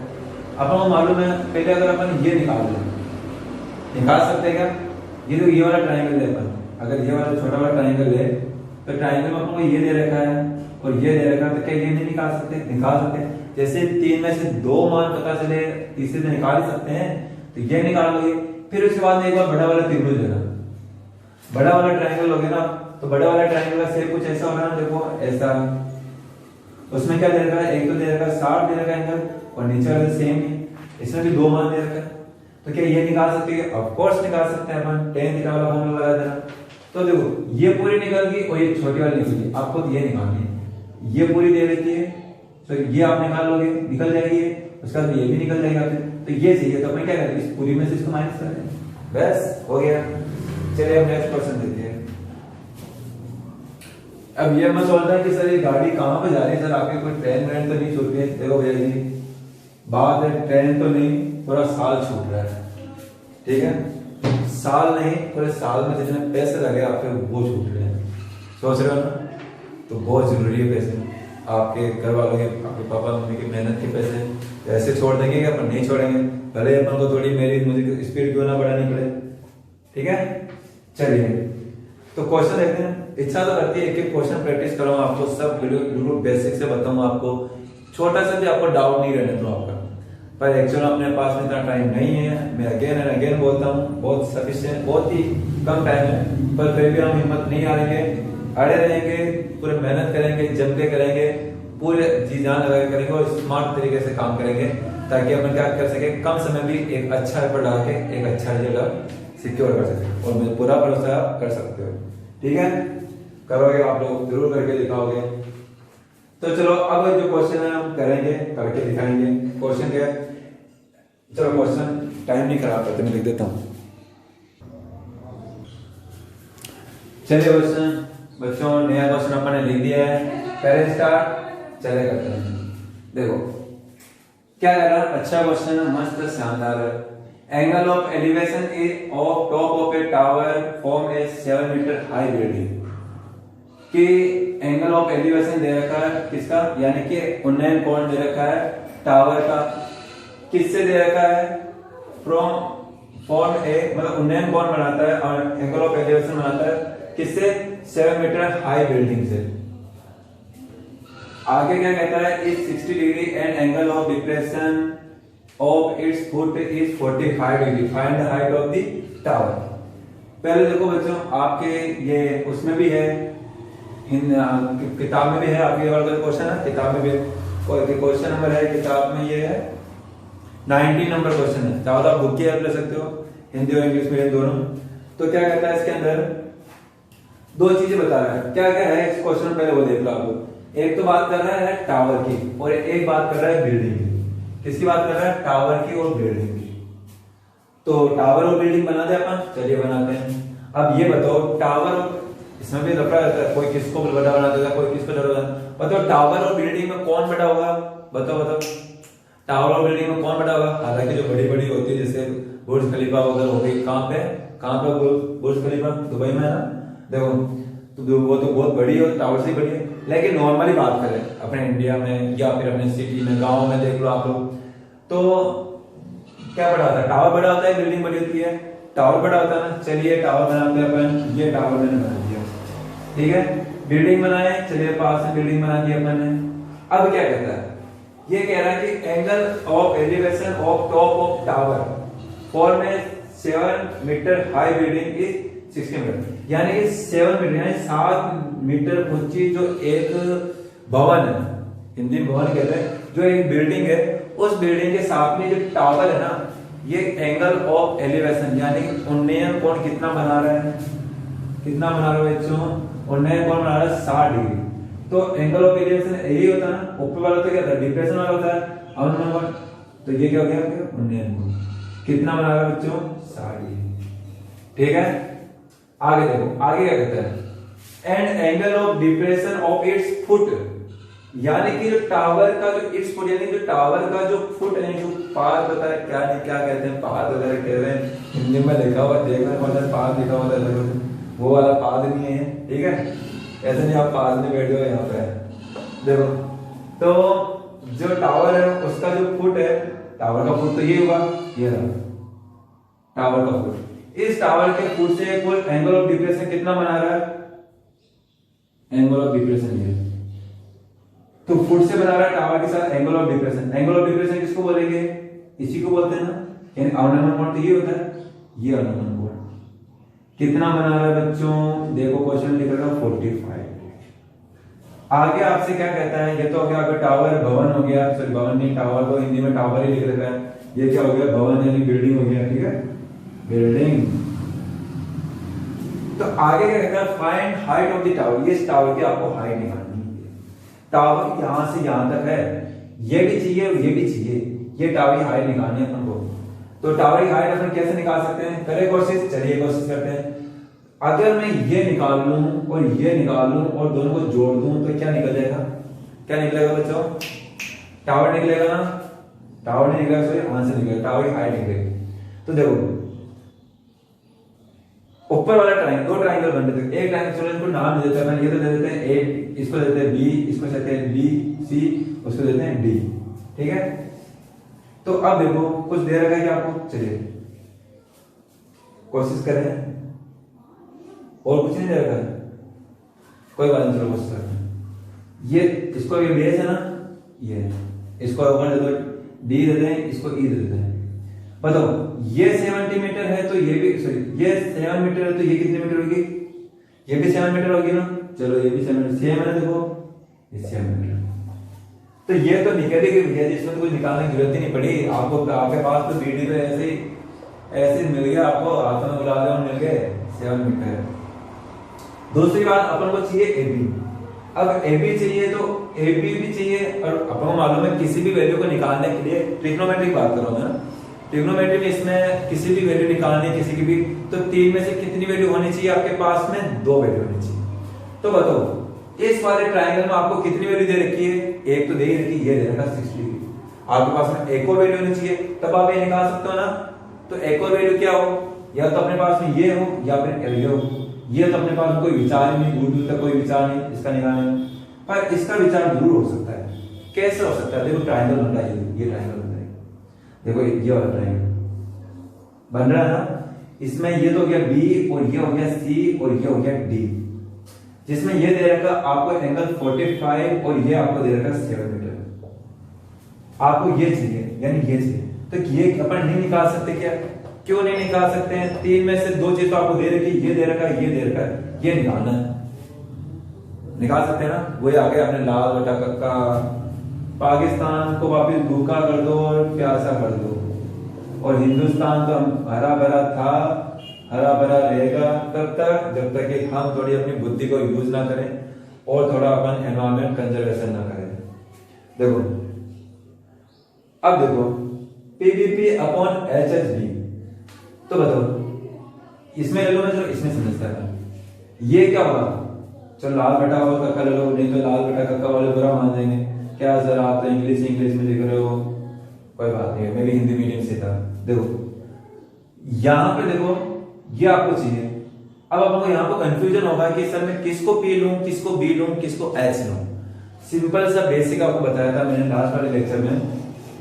अपन को मालूम है, पहले अगर अपन ये निकाल सकते हैं क्या, ये वाला ट्राइंगल है, अपन अगर ये वाला छोटा वाला ट्राइंगल है तो ट्राइंगल में अपन को ये दे रखा है और ये दे रखा है, तो क्या ये नहीं निकाल सकते? जैसे 3 में से 2 मान पता चले, तीसरे से निकाल ही सकते हैं, तो ये निकाल लोगे। फिर उसके बाद में एक बार बड़ा वाला त्रिभुज है ना, बड़ा वाला ट्राइंगल हो गया ना, तो बड़ा वाला ट्राइंगल का शेप कुछ ऐसा होगा ना, देखो ऐसा। उसमें क्या दे रखा है, एक तो दे रखा है 60 दे रखा है एंगल, और नीचे वाला सेम है, इसमें भी 2 मान दे रखा है। तो क्या ये निकाल सकते हैं? ऑफ कोर्स निकाल सकते हैं अपन, tan थीटा वाला फॉर्मूला लगा देना। तो देखो ये पूरी निकल गई और ये छोटी वाली निकल गई, आपको तो ये निकालनी है, ये पूरी दे रखी है, तो ये आप निकाल लोगे, निकल जाएगी ये, उसके बाद ये भी निकल जाएगा फिर, तो ये चाहिए, तो मैं क्या करें, इस पूरी में से इसको माइनस कर दें, बस हो गया। चलिए अब नेक्स्ट क्वेश्चन देखते हैं। अब ये मत सोचना कि सर ये गाड़ी कहां पे जा रही है, सर आपके कोई ट्रेन व्रेन तो नहीं छूट रही है। देखो भैया जी, बात है ट्रेन तो नहीं, पूरा साल छूट रहा है, ठीक है, साल नहीं, पूरे साल में जितने पैसे लगे आपके वो छूट रहे हैं, सोच रहे हो ना। तो बहुत जरूरी है पैसे, आपके घर वालों के, आपके पापा मम्मी की मेहनत के पैसे ऐसे छोड़ देंगे कि अपन नहीं छोड़ेंगे, भले अपन को थोड़ी मेरी मुझे स्पीड क्यों ना बढ़ानी पड़े, ठीक है। चलिए तो क्वेश्चन देखते हैं। इच्छा तो करती है एक एक क्वेश्चन प्रैक्टिस कराऊं आपको, सब बिल्कुल बेसिक से बताऊं आपको, छोटा सा भी आपको डाउट नहीं रहने दो आपका, पर एक्चुअली अपने पास में इतना टाइम नहीं है। मैं अगेन एंड अगेन बोलता हूँ, बहुत सफिशिएंट, बहुत ही कम टाइम है, पर फिर भी हम हिम्मत नहीं हारेंगे, अड़े रहेंगे, पूरे मेहनत करेंगे, जम के करेंगे, पूरे जी जान लगा के करेंगे और स्मार्ट तरीके से काम करेंगे, ताकि अपन क्या कर सके, कम समय में एक अच्छा रिजल्ट आके एक अच्छा रिजल्ट सिक्योर कर सके, और मुझे पूरा भरोसा कर सकते हो, ठीक है। करोगे आप लोग, जरूर करके दिखाओगे। तो चलो अब जो क्वेश्चन है हम करेंगे, करके दिखाएंगे। क्वेश्चन क्या है, चलो क्वेश्चन टाइम नहीं खराब करते, मैं लिख देता हूं। चलिए क्वेश्चन बच्चों, नया क्वेश्चन अपन ने लिख दिया है, पहले स्टार्ट, चले करते हैं। देखो क्या कह रहा है, अच्छा क्वेश्चन है, मस्त शानदार है। Angle of elevation is of top of a tower from a 7 metre high building, कि एंगल ऑफ एलिवेशन दे रखा है किसका, यानी कि उन्नयन कोण दे रखा है टावर का, किससे दे रखा है, फ्रॉम फॉर्म ए, मतलब उन्नयन कोण बनाता है और एंगल ऑफ एलिवेशन बनाता है किससे, 7 मीटर हाई बिल्डिंग से। आगे क्या कहता है, is 60 degree and angle of depression of its foot is 45 degree, find the height of the tower. पहले देखो बच्चों, आपके ये उसमें भी है, किताब में भी है, आपके वाला क्वेश्चन है, किताब में भी क्वेश्चन नंबर है, किताब में ये है 19 नंबर क्वेश्चन है, चाहो तो आप बुक की हेल्प ले सकते हो, हिंदी और इंग्लिश मीडियम दोनों। तो क्या कहता है, इसके अंदर 2 चीजें बता रहा है, क्या क्या है इस क्वेश्चन में, पहले वो देख लो आप लोग। एक तो बात कर रहा है टावर की, और एक बात कर रहा है बिल्डिंग की। किसकी बात कर रहा है, टावर की और बिल्डिंग की। तो टावर और बिल्डिंग बना दे अपन, चलिए बनाते हैं। अब ये बताओ, टावर, इसमें भी लफड़ा रहता है, कोई किसको बड़ा बना देता है, कोई किसको छोटा बना, बताओ टावर और बिल्डिंग में कौन बड़ा होगा, बताओ टावर और बिल्डिंग में कौन बड़ा होगा। हालांकि जो बड़ी बड़ी होती है, जैसे बुर्ज खलीफा वगैरह हो गई, कहां पे बुर्ज खलीफा, दुबई में है ना, देखो तो वो तो बहुत बड़ी है, टावर से बड़ी है। लेकिन नॉर्मली बात करें अपने इंडिया में या फिर अपने सिटी में, गाँव में देख लो आप लोग, तो क्या बड़ा होता है, टावर बड़ा होता है, बिल्डिंग बड़ी होती है, टावर बड़ा होता है ना। चलिए टावर बनाते हैं अपन, ये टावर मैंने बना दिया, ठीक है, बिल्डिंग बनाए, चलिए पास में बिल्डिंग बना दी अपन ने। अब क्या कहता है, ये कह रहा है कि angle of elevation of top of tower for में 7 metre high building is 60 metre, यानी कि 7 मीटर यानी 7 मीटर ऊंची जो एक भवन है, हिंदी में भवन कहते हैं, जो एक बिल्डिंग है, उस बिल्डिंग के साथ में जो टावर है ना, ये एंगल ऑफ एलिवेशन यानी उन्नयन कोण कितना बना रहा है, कितना बना रहा है बच्चों, उन्नयन कोण बना रहा है 60 डिग्री। तो एंगल ऑफ एलिवेशन यही होता है ना, ऊपर वाला तो क्या था, डिप्रेशन वाला होता है, अवनमन कोण, तो ये क्या हो गया, उन्नयन कोण कितना बना रहा है बच्चों, 60 डिग्री। ठीक है, आगे देखो, आगे क्या कहता है, and angle of depression of its foot, यानी कि जो टावर का जो इट्स फुट यानी जो टावर का जो फुट है, जो पाद होता है, क्या नहीं क्या कहते हैं, पाद वगैरह कह रहे हैं, हिंदी में लिखा हुआ देखना मतलब पाद लिखा हुआ है, वो वाला पाद नहीं है, ठीक है, ऐसे नहीं आप पाद में बैठे हो यहाँ पे, देखो तो जो टावर है उसका जो फुट है, टावर का फुट तो ये होगा, ये रहा टावर का फुट, इस टावर के फुट से कुल एंगल ऑफ डिप्रेशन कितना बना रहा है, एंगल ऑफ डिप्रेशन ये, तो फुट से बना रहा है टावर के साथ angle of depression. Angle of depression किसको बोलेंगे, इसी को बोलते हैं ना, यानी अवनमन कोण तो ये होता है, ये अवनमन कोण कितना बना रहा है बच्चों, देखो क्वेश्चन लिख रहा है 45। आगे आपसे क्या कहता है, ये तो हो गया आपका टावर, भवन हो गया, सॉरी भवन नहीं, टावर को हिंदी में टावर ही लिख रखा है, ये क्या हो गया, भवन यानी बिल्डिंग हो गया, ठीक है, बिल्डिंग। तो आगे क्या कहता है, find height of the tower, ये टावर की आपको हाइट निकालनी है, टावर यहां से यहां तक है, ये भी चाहिए और ये भी चाहिए, ये टावर की हाइट निकालनी है अपन को। तो टावर की हाइट अपन कैसे निकाल सकते हैं, करें कोशिश, चलिए कोशिश करते हैं। अगर मैं ये निकाल लूं और ये निकाल लूं और दोनों को जोड़ दूं तो क्या निकल जाएगा, क्या निकलेगा बच्चों, टावर निकलेगा ना, टावर नहीं निकलेगा, सॉरी आंसर निकलेगा, टावर की हाइट निकलेगी। तो देखो ऊपर वाला ट्रायंगल, दो ट्रायंगल बन रहे थे, एक ट्रायंगल चलो इनको नाम दे देते हैं, ये तो दे देते हैं ए, इसको देते हैं बी, इसको देते हैं बी सी, उसको देते हैं डी, ठीक है। तो अब देखो कुछ दे रखा है क्या आपको, चलिए कोशिश करें, और कुछ नहीं दे रखा है, कोई बात नहीं, चलो कोशिश करते हैं। ये इसको ये बेस है ना, ये इसको ऊपर दे दो, डी देते हैं, इसको ई दे देते हैं। बताओ ये 70 मीटर है तो ये भी, सॉरी ये 7 मीटर है तो ये कितने मीटर होगी, ये भी 7 मीटर होगी ना, चलो ये भी 7 मीटर, सेम है ना, देखो ये 7 मीटर, तो ये तो निकल ही गई, इसमें तो कुछ निकालने की जरूरत ही नहीं पड़ी आपको, आपके पास तो वीडियो पे ऐसे मिल गया आपको, हाथ में बुला लिया मिल गए, 7 मीटर। दूसरी बात अपन को चाहिए एबी, अब एबी चाहिए तो एबी भी चाहिए, और अपन को मालूम है किसी भी वैल्यू को निकालने के लिए, ट्रिग्नोमेट्रिक बात करो ना, ट्रिग्नोमेट्री में इसमें किसी भी वैल्यू निकालनी किसी की भी, तो 3 में से कितनी वैल्यू होनी चाहिए आपके पास में, 2 वैल्यू होनी चाहिए। तो बताओ इस वाले ट्रायंगल में आपको कितनी वैल्यू दे रखी है, एक तो दे ही रखी, ये दे रखा 60 डिग्री, आपके पास में एक और वैल्यू होनी चाहिए, तब आप ये निकाल सकते हो ना। तो एक और वैल्यू क्या हो, या तो अपने पास में ये हो या फिर ये हो, ये तो अपने पास कोई विचार ही नहीं, दूर दूर तक कोई विचार नहीं इसका निकालने में, पर इसका विचार दूर हो सकता है, कैसे हो सकता है, देखो ट्रायंगल बन रहा है, ये ट्रायंगल बन रहा है, देखो ये वाला ट्रायंगल बन रहा है ना, इसमें ये तो हो गया बी और ये हो गया सी और ये हो गया डी, जिसमें ये दे रखा आपको एंगल 45 और ये आपको दे रखा 7 मीटर, आपको ये चाहिए यानी ये चाहिए, तो ये अपन नहीं निकाल सकते क्या, क्यों नहीं निकाल सकते हैं, 3 में से 2 चीज तो आपको दे रखी, ये दे रखा है, ये दे रखा है, ये निकालना है, निकाल सकते हैं ना। वही आगे आपने लाल बटा कक्का, पाकिस्तान को वापिस भूखा कर दो और प्यासा कर दो, और हिंदुस्तान तो हरा भरा था, हरा भरा रहेगा तब तक जब तक कि हम थोड़ी अपनी बुद्धि को यूज ना करें और थोड़ा अपन एनवायरमेंट कंजर्वेशन ना करें। देखो अब देखो पीवीपी अपॉन एचएचबी, तो बताओ इसमें ले लो ना, चलो इसमें समझता है, ये क्या होगा, चलो लाल बटा हुआ कक्का ले लो, नहीं तो लाल बटा कक्का वाले बुरा मान देंगे, क्या सर आप तो इंग्लिश में लिख रहे हो, कोई बात नहीं, मैं भी हिंदी मीडियम से था। देखो यहां पे देखो ये आपको चाहिए, अब आपको यहां पर कंफ्यूजन होगा कि सर मैं किसको पी लूं, किसको बी लूं, किसको एच लूं। सिंपल सा बेसिक आपको बताया था मैंने लास्ट वाले लेक्चर में,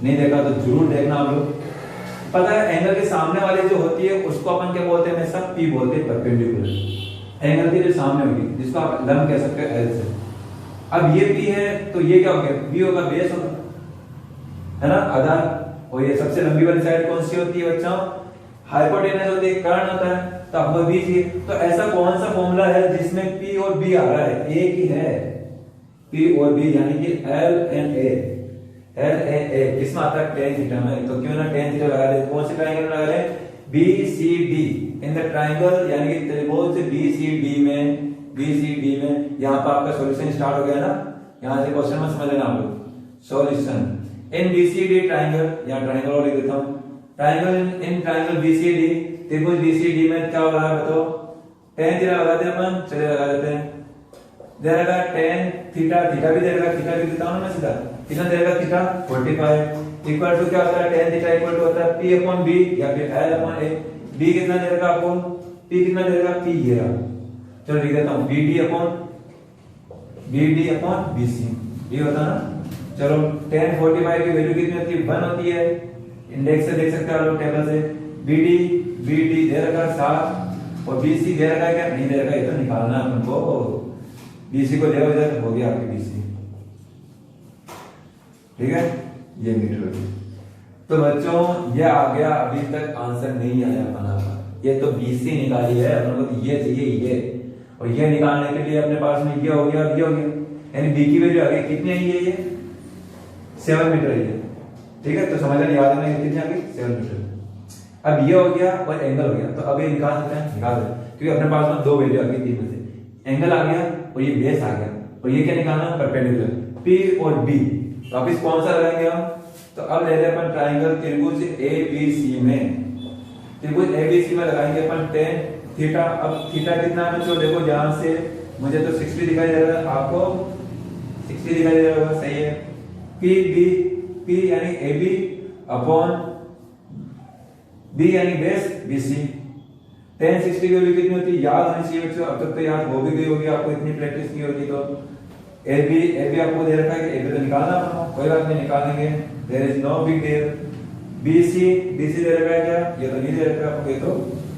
नहीं देखा तो जरूर देखना आप लोग। पता है एंगल के सामने वाली जो होती है उसको अपन क्या बोलते हैं, हमेशा पी बोलते हैं, परपेंडिकुलर एंगल के जो सामने होगी, जिसको आप लंब कह सकते हो एल से। अब ये पी है तो ये क्या हो गया, बी होगा, बेस होगा, है ना, आधार। और ये सबसे लंबी वाली साइड कौन सी होती है बच्चों, हाइपोटेनस होती है, कर्ण होता है, तो आपको बी चाहिए। तो ऐसा कौन सा फॉर्मूला है जिसमें पी और बी आ रहा है, एक ही है, पी और बी, यानी कि L and A. L and A किसमें आता है, टेन थीटा में। तो क्यों ना टेन थीटा लगा दे, कौन से ट्रायंगल में लगा रहे हैं, B C D in the triangle, यानी कि त्रिभुज बी सी डी में, बी सी डी में। यहाँ पर आपका सॉल्यूशन स्टार्ट हो गया ना, यहाँ से क्वेश्चन में समझ लेना आप लोग। सॉल्यूशन इन बीसीडी ट्रायंगल, यहाँ ट्रायंगल और लिख देता हूँ, ट्रायंगल इन ट्रायंगल बीसीडी, त्रिभुज बीसीडी में क्या हो रहा है बताओ, टेन थीटा लगाते हैं अपन, चलिए लगा देते हैं। दे रहेगा टेन थीटा, थीटा भी दे रहेगा, थीटा भी देता हूं मैं सीधा, कितना दे रहेगा थीटा 45 इक्वल टू क्या होता है, टेन थीटा इक्वल टू होता है पी अपॉन बी या फिर एल अपॉन ए। बी कितना दे रहेगा आपको, पी कितना दे रहेगा, पी ये रहा, चलो लिख देता हूं B D upon B C, ये होता है ना। चलो टेन 45 की वैल्यू कितनी होती है, 1 होती है, इंडेक्स से देख सकते हैं आप लोग टेबल से। बी डी दे रखा 7 और बी सी दे रखा है क्या, नहीं दे रखा, ये तो निकालना है अपन को। बीसी को देखो इधर, हो गया आपकी बीसी, ठीक है, ये मीटर होगी। तो बच्चों ये आ गया, अभी तक आंसर नहीं आया बना का, ये तो बीसी निकाली है अपन को, ये चाहिए ये, और ये निकालने के लिए अपने पास में ये हो गया, ये हो गया, यानी बी की वैल्यू आ गई, कितनी आई है ये 7 मीटर है, ठीक है। तो समझ लेना, याद रखना कितनी आ गई 7 मीटर। अब ये हो गया और एंगल हो गया, तो अब ये निकाल सकते हैं, निकाल सकते हैं, क्योंकि अपने पास में दो वैल्यू आ गई, तीन में से एंगल आ गया और ये बेस आ गया, और ये क्या निकालना, परपेंडिकुलर पी और बी। वापिस कौन सा लगाएंगे हम, तो अब ले रहे अपन ट्रायंगल त्रिभुज ए बी सी में, त्रिभुज ए बी सी में लगाएंगे अपन टेन थीटा। अब थीटा कितना है बच्चों, देखो यहां से मुझे तो 60 दिखाई दे रहा है, आपको 60 दिखाई दे रहा होगा, सही है। पी बी, पी यानी ए बी अपॉन बी यानी बेस बी सी। टेन 60 की वैल्यू कितनी होती है, याद होनी चाहिए बच्चों, अब तक तो याद हो भी गई होगी आपको, इतनी प्रैक्टिस की होगी। तो ए बी आपको दे रखा है कि ए बी तो निकालना है, कोई बात नहीं, निकालेंगे, there is no big deal. B C दे रखा है क्या, ये तो नहीं दे रखा आपको, ये तो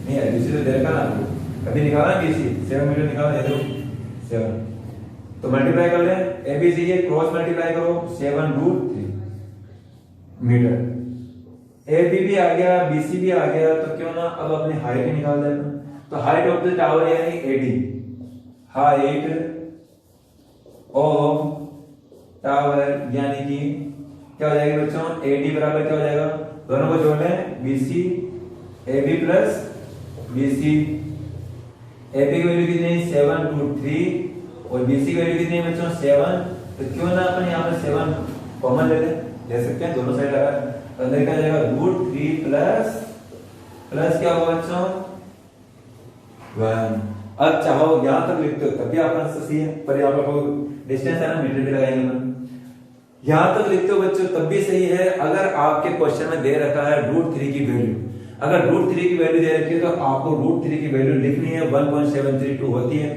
नहीं है, बी सी तो दे रखा ना आपको, कभी निकालना बी सी 7 मीटर निकालना, ये तो 7, तो मल्टीप्लाई कर लें, ए बी सी ये क्रॉस मल्टीप्लाई करो, 7√3 मीटर। ए बी भी आ गया, बी सी भी आ गया, तो क्यों ना अब अपनी हाइट ही निकाल देना। तो हाइट ऑफ द टावर यानी एडी, हाइट ऑफ टावर यानी कि क्या हो जाएगा बच्चों, एडी बराबर क्या हो जाएगा, दोनों को जोड़ लें, BC A B plus B C. A B की वैल्यू कितनी है 7√3 और बी सी की वैल्यू कितनी है बच्चों 7, तो क्यों ना अपन यहाँ पर 7 कॉमन ले सकते हैं, दोनों साइड लगा, तो अंदर क्या जाएगा √3 प्लस क्या होगा बच्चों 1। अब चाहो यहां तक लिखते हो तब भी आपका आंसर सही है, पर यहाँ पर डिस्टेंस है ना, मीटर भी लगाएंगे हम। यहां तक लिखते हो बच्चों तब भी सही है, अगर आपके क्वेश्चन में दे रखा है √3 की वैल्यू, अगर √3 की वैल्यू दे रखी है तो आपको √3 की वैल्यू लिखनी है, 1.732 होती है,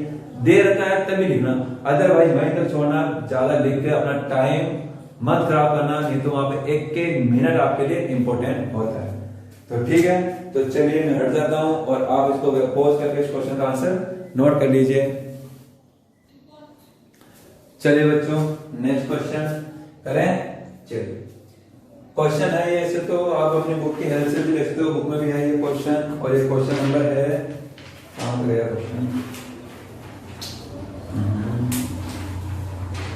दे रखा है तभी लिखना, अदरवाइज वहीं तक छोड़ना, ज्यादा लिख के अपना टाइम मत खराब करना, नहीं तो वहां पे एक मिनट आपके लिए इंपॉर्टेंट होता है। तो ठीक है, तो चलिए मैं हट जाता हूं और आप इसको पॉज करके इस क्वेश्चन का आंसर नोट कर लीजिए। चलिए बच्चों नेक्स्ट क्वेश्चन करें। चलिए क्वेश्चन है ये, ऐसे तो आप अपनी बुक की हेल्प से भी लिखते हो, बुक में भी है ये क्वेश्चन, और ये क्वेश्चन नंबर है, कहां गया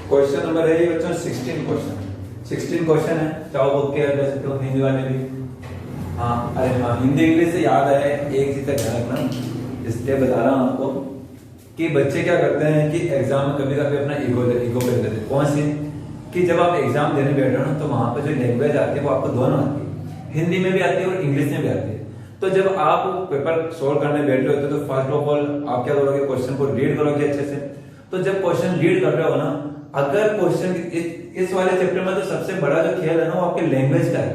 क्वेश्चन नंबर है ये बच्चों 16 क्वेश्चन है, चाहो बुक के हेल्प ले सकते हो, हिंदी वाले भी। हाँ अरे हाँ, हिंदी इंग्लिश से याद आया, एक चीज का ध्यान रखना, इसलिए बता रहा हूं आपको कि बच्चे क्या करते हैं कि एग्जाम में कभी कभी अपना ईगो पे लेते हैं। कौन सी, कि जब आप एग्जाम देने बैठ रहे हो तो वहां पर जो लैंग्वेज आती है वो आपको दोनों आती है, हिंदी में भी आती है और इंग्लिश में भी आती है। तो जब आप पेपर सोल्व करने बैठ रहे होते तो फर्स्ट ऑफ ऑल आप क्या करोगे, क्वेश्चन को रीड करोगे अच्छे से। तो जब क्वेश्चन रीड कर रहे हो ना, अगर क्वेश्चन इस वाले चैप्टर में तो सबसे बड़ा जो खेल है ना वो आपके लैंग्वेज का है,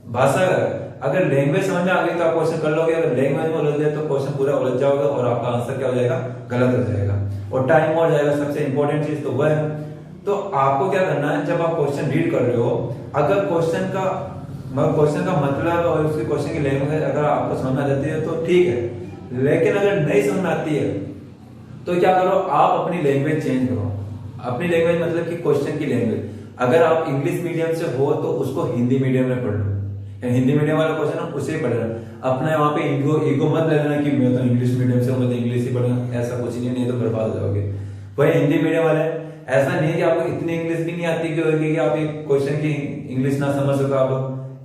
भाषा का है। अगर लैंग्वेज समझ में आ गई तो आप क्वेश्चन कर लोगे, अगर लैंग्वेज में उलझ गए तो क्वेश्चन पूरा उलझ जाओगे और आपका आंसर क्या हो जाएगा, गलत हो जाएगा और टाइम और जाएगा। सबसे इंपॉर्टेंट चीज तो वह है। तो आपको क्या करना है, जब आप क्वेश्चन रीड कर रहे हो, अगर क्वेश्चन का मतलब और उसके क्वेश्चन की लैंग्वेज अगर आपको समझ आ जाती है तो ठीक है, लेकिन अगर नहीं समझ आती है तो क्या करो, आप अपनी लैंग्वेज चेंज करो। अपनी लैंग्वेज मतलब कि क्वेश्चन की लैंग्वेज। अगर आप इंग्लिश मीडियम से हो तो उसको हिंदी मीडियम में पढ़ लो, हिंदी मीडियम वाला क्वेश्चन है उसे पढ़ लेना। अपना वहां पे ईगो मत ले लेना कि मैं तो इंग्लिश मीडियम से हूं, मैं तो इंग्लिश ही पढ़ूंगा, ऐसा कुछ नहीं तो बर्बाद हो जाओगे। वही हिंदी मीडियम वाले ऐसा नहीं है कि आपको इतनी इंग्लिश भी नहीं आती कि आप एक क्वेश्चन की इंग्लिश ना समझ सको आप,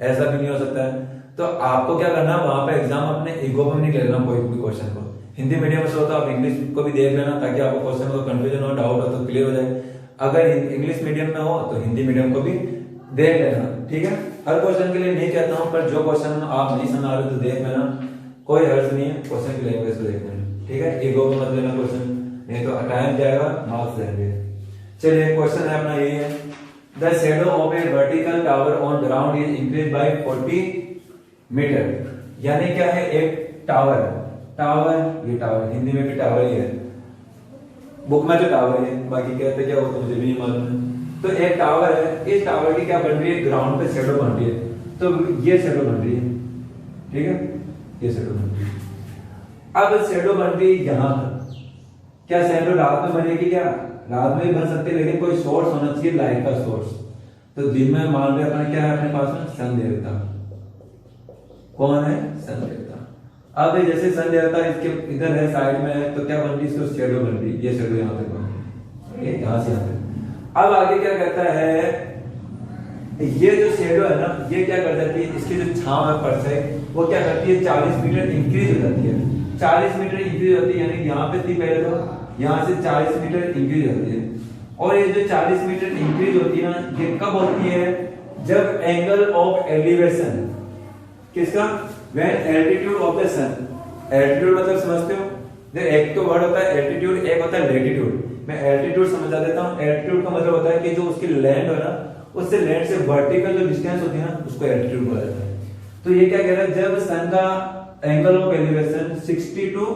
ऐसा भी नहीं हो सकता है। तो आपको क्या करना, वहां पे एग्जाम अपने ईगो में नहीं ले लेना कोई भी क्वेश्चन को। हिंदी मीडियम से हो तो आप इंग्लिश को भी देख लेना, ताकि आपको क्वेश्चन को कंफ्यूजन हो, डाउट हो तो क्लियर हो जाए। अगर इंग्लिश मीडियम में हो तो हिंदी मीडियम को भी देख लेना, ठीक है। हर क्वेश्चन के लिए नहीं कहता हूँ, पर जो क्वेश्चन आप नहीं समझ रहे तो देख लेना, कोई हर्ज नहीं है क्वेश्चन की लैंग्वेज को देखने में, ठीक है। ईगो में मत लेना क्वेश्चन, नहीं तो टाइम जाएगा, मार्क्स जाएंगे। चलिए क्वेश्चन है अपना यही है, the shadow of a vertical tower on ground is increase by 40 metre. यानी क्या है, एक टावर ये टावर हिंदी में भी टावर ही है, बुक में जो टावर है, बाकी कहते क्या वो तो मुझे भी नहीं मालूम है। तो एक टावर है, इस टावर की क्या बन रही है, ग्राउंड पे शैडो बन रही है। तो ये शैडो बन रही है, ठीक है, ये शैडो बन रही है। अब शैडो बन रही है यहां पर, क्या शैडो रात में बनेगी? क्या रात में भी बन सकती है, लेकिन कोई सोर्स होना चाहिए, लाइट का सोर्स। तो दिन में मान रहे अपने क्या है, अपने पास में सन देवता। कौन है? सन देवता। अब जैसे सन देवता इसके इधर है, साइड में है, तो क्या बन रही है, इसको शैडो बन रही है, ये शैडो यहाँ पे बन रही है, यहां से यहाँ पे। अब आगे क्या कहता है, ये जो शैडो है ना, ये क्या कर जाती है, इसकी जो छांव है पर से, वो क्या करती है, 40 मीटर इंक्रीज हो जाती है। 40 मीटर इंक्रीज होती है, यानी यहाँ पे थी पहले, तो यहाँ से 40 मीटर इंक्रीज होती है। और ये जो 40 मीटर इंक्रीज होती है ना, ये कब होती है, जब एंगल ऑफ एलिवेशन किसका, when altitude of the sun. Altitude मतलब समझते हो, एक तो वर्ड होता है एल्टीट्यूड, एक होता है लेटीट्यूड। मैं एल्टीट्यूड समझा देता हूँ। एल्टीट्यूड का मतलब होता है कि जो उसकी लैंड है ना, उससे लैंड से वर्टिकल जो डिस्टेंस होती है ना, उसको एल्टीट्यूड बोला जाता है। तो ये क्या कह रहा है, जब सन का एंगल ऑफ एलिवेशन 62,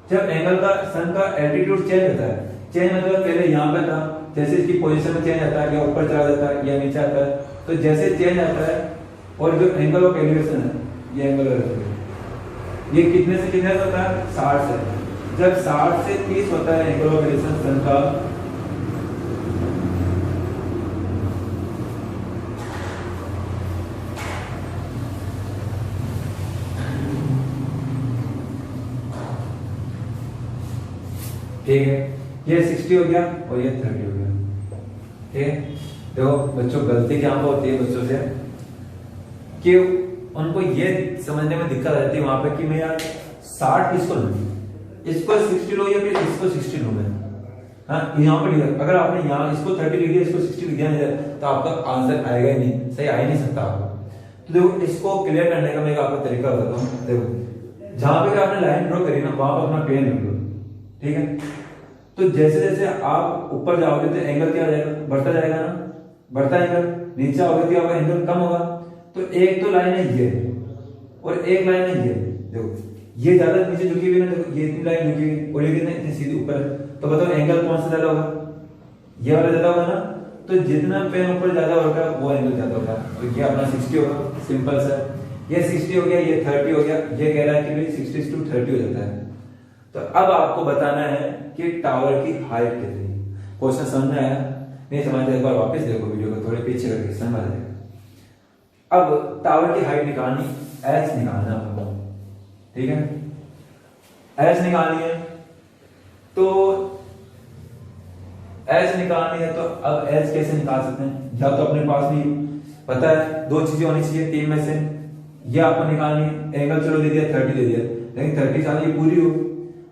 जब एंगल का सन का एल्टीट्यूड चेंज होता है, चेंज मतलब पहले यहाँ पे था, जैसे इसकी पोजीशन में चेंज आता है, या ऊपर चला जाता है या नीचे आता है, तो जैसे चेंज आता है, और जो एंगल ऑफ एलिवेशन है, ये एंगल ये कितने से कितने होता है, 60 से। जब 60 से 30 होता है एंगल ऑफ एलिवेशन सन का, ठीक है, ये 60 हो गया और ये 30 हो गया, ठीक है। देखो बच्चों, गलती क्या होती है बच्चों से कि उनको ये समझने में दिक्कत आती है वहां पे कि मैं यार 60 किसको लूं, इसको 60 लो या फिर इसको 60 लो मैं। हाँ, यहाँ पर लिखा, अगर आपने यहाँ इसको 30 लिख दिया, इसको 60 लिख दिया तो आपका आंसर आएगा ही नहीं, सही आ ही नहीं सकता आपको। तो देखो, इसको क्लियर करने का मैं आपको तरीका बताता हूँ। देखो, जहां पे आपने लाइन ड्रॉ करी ना, वहां पर अपना पेन रख लो, ठीक है। तो जैसे जैसे आप ऊपर जाओगे तो एंगल क्या हो जाएगा, बढ़ता जाएगा ना, बढ़ता एंगल। नीचे आओगे तो आपका एंगल कम होगा। तो एक तो लाइन है ये, और एक लाइन है ये। देखो ये ज्यादा नीचे झुकी हुई है ना, देखो ये इतनी लाइन झुकी हुई, और ये कितनी इतनी सीधी ऊपर है। तो बताओ एंगल कौन सा ज्यादा होगा, ये वाला ज्यादा होगा ना। तो जितना पेन ऊपर ज्यादा होगा वो एंगल ज्यादा होगा। तो ये अपना 60 होगा, सिंपल सा। ये 60 हो गया, ये 30 हो गया। ये कह रहा है कि भाई 60 to 30 हो जाता है। तो अब आपको बताना है कि टावर की हाइट कितनी है। क्वेश्चन समझ में आया? नहीं समझ आया, एक बार वापस देखो वीडियो को, थोड़े पीछे करके समझ आ जाएगा। अब टावर की हाइट निकालनी, एच निकालना है, ठीक है। एच निकालनी है, तो एच निकालनी है, तो अब एच कैसे निकाल सकते हैं? या तो अपने पास भी पता है, दो चीजें होनी चाहिए तीन में से। ये आपको निकालनी है। एंगल चलो दे दिया 30 दे दिया, लेकिन 30 साल ये पूरी हो।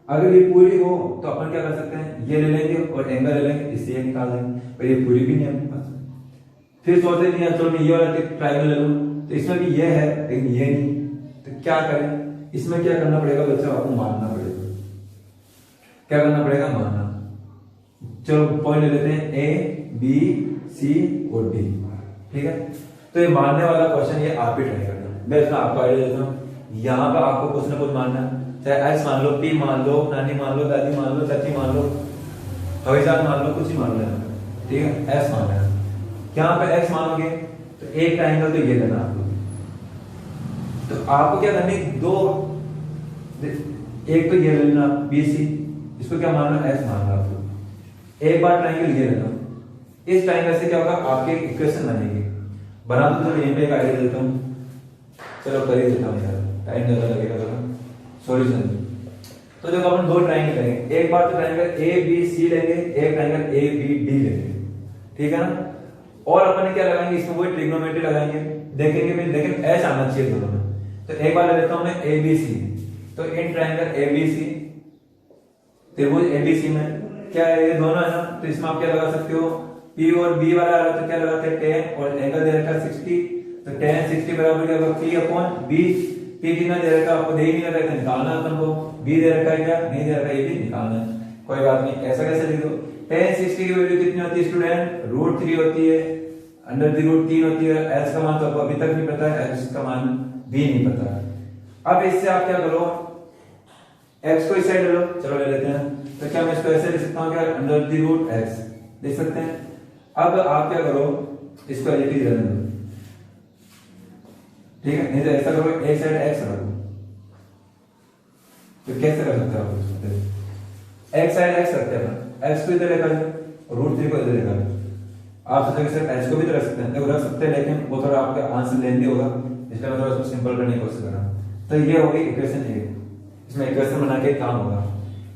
अगर ये पूरी हो तो अपन क्या कर सकते हैं, ये ले लेंगे और एंगल ले लेंगे, इससे ये निकाल देंगे। पर ये पूरी भी नहीं है अपने पास। फिर सोचते नहीं है, चलो मैं ये वाला ट्रायंगल ले लूं, तो इसमें भी ये है लेकिन ये नहीं, तो क्या करें? इसमें क्या करना पड़ेगा बच्चों, आपको मानना पड़ेगा। क्या करना पड़ेगा? मानना। चलो पॉइंट ले लेते हैं, ए बी सी और डी, ठीक है। तो ये मानने वाला क्वेश्चन ये आप ही ट्राई करना। मैं इसमें आपको आइडिया देता हूँ। यहाँ पर आपको कुछ ना कुछ मानना है, चाहे एस मान लो, पी मान लो, नानी मान लो, दादी मान लो, चाची मान लो, हवाईजहाज मान लो, कुछ ही मान लेना, ठीक है। एस मान लेना। यहाँ पे एक्स मानोगे तो एक ट्रायंगल तो ये लेना आपको। तो आपको क्या करनी, दो, एक तो ये लेना बी सी, इसको क्या मान लो, एच मान लो आप लोग। एक बार ट्राइंगल ये लेना, इस ट्राइंगल से क्या होगा, आपके इक्वेशन बनेगी। बना दो तो यहीं पे एक आइडिया देता हूँ, चलो कर ही देता हूँ यार, टाइम ज्यादा लगेगा थोड़ा। सॉल्यूशन तो देखो अपन दो ट्राइंगल लेंगे, एक बार तो ट्राइंगल ए बी सी लेंगे, एक ट्राइंगल ए बी डी लेंगे, ठीक है ना। और अपन क्या लगाएंगे, इसमें वही ट्रिग्नोमेट्री लगाएंगे, देखेंगे भाई लेकिन एच आना चाहिए दोनों में। तो एक बार ले लेता हूं मैं ए बी सी, तो in triangle A B C, त्रिभुज ए बी सी में क्या है, ये दोनों है ना, तो इसमें आप क्या लगा सकते हो, पी और बी वाला आ रहा तो क्या लगाते हैं टेन, और एंगल दे रखा 60, तो टेन 60 बराबर क्या होगा, पी अपॉन बी। पी कितना दे रखा आपको, दे ही नहीं रखा, निकालना अपन को। बी दे रखा है क्या, नहीं दे रखा, ये भी निकालना है, कोई बात नहीं। ऐसा कैसे लिख दो, टेन 60 की वैल्यू कितनी होती है स्टूडेंट, √3 होती है, अंडर दी रूट 3 होती है। एच का मान तो आपको अभी तक नहीं पता है, एच का मान भी नहीं पता। अब इससे आप क्या करो, एक्स को इस साइड ले लो, चलो ले लेते हैं। तो क्या मैं इसको ऐसे लिख सकता हूँ क्या, अंडर दी रूट एक्स लिख सकते हैं। अब आप क्या करो, इसको एज इट इज रहने दो, ठीक है, नहीं तो ऐसा करो, एक साइड एक्स रखो। तो कैसे कर सकते हो, एक साइड एक्स रखते हैं, एक्स को इधर लेकर √3 को इधर लेकर, आप सोचेंगे सर एच को भी तो रख सकते हैं, देखो रख सकते हैं, लेकिन वो थोड़ा आपका आंसर लेंदी होगा, इसलिए मैं थोड़ा उसको सिंपल करने की कोशिश कर रहा हूँ। तो ये होगी इक्वेशन ए, इसमें इक्वेशन बना के काम होगा।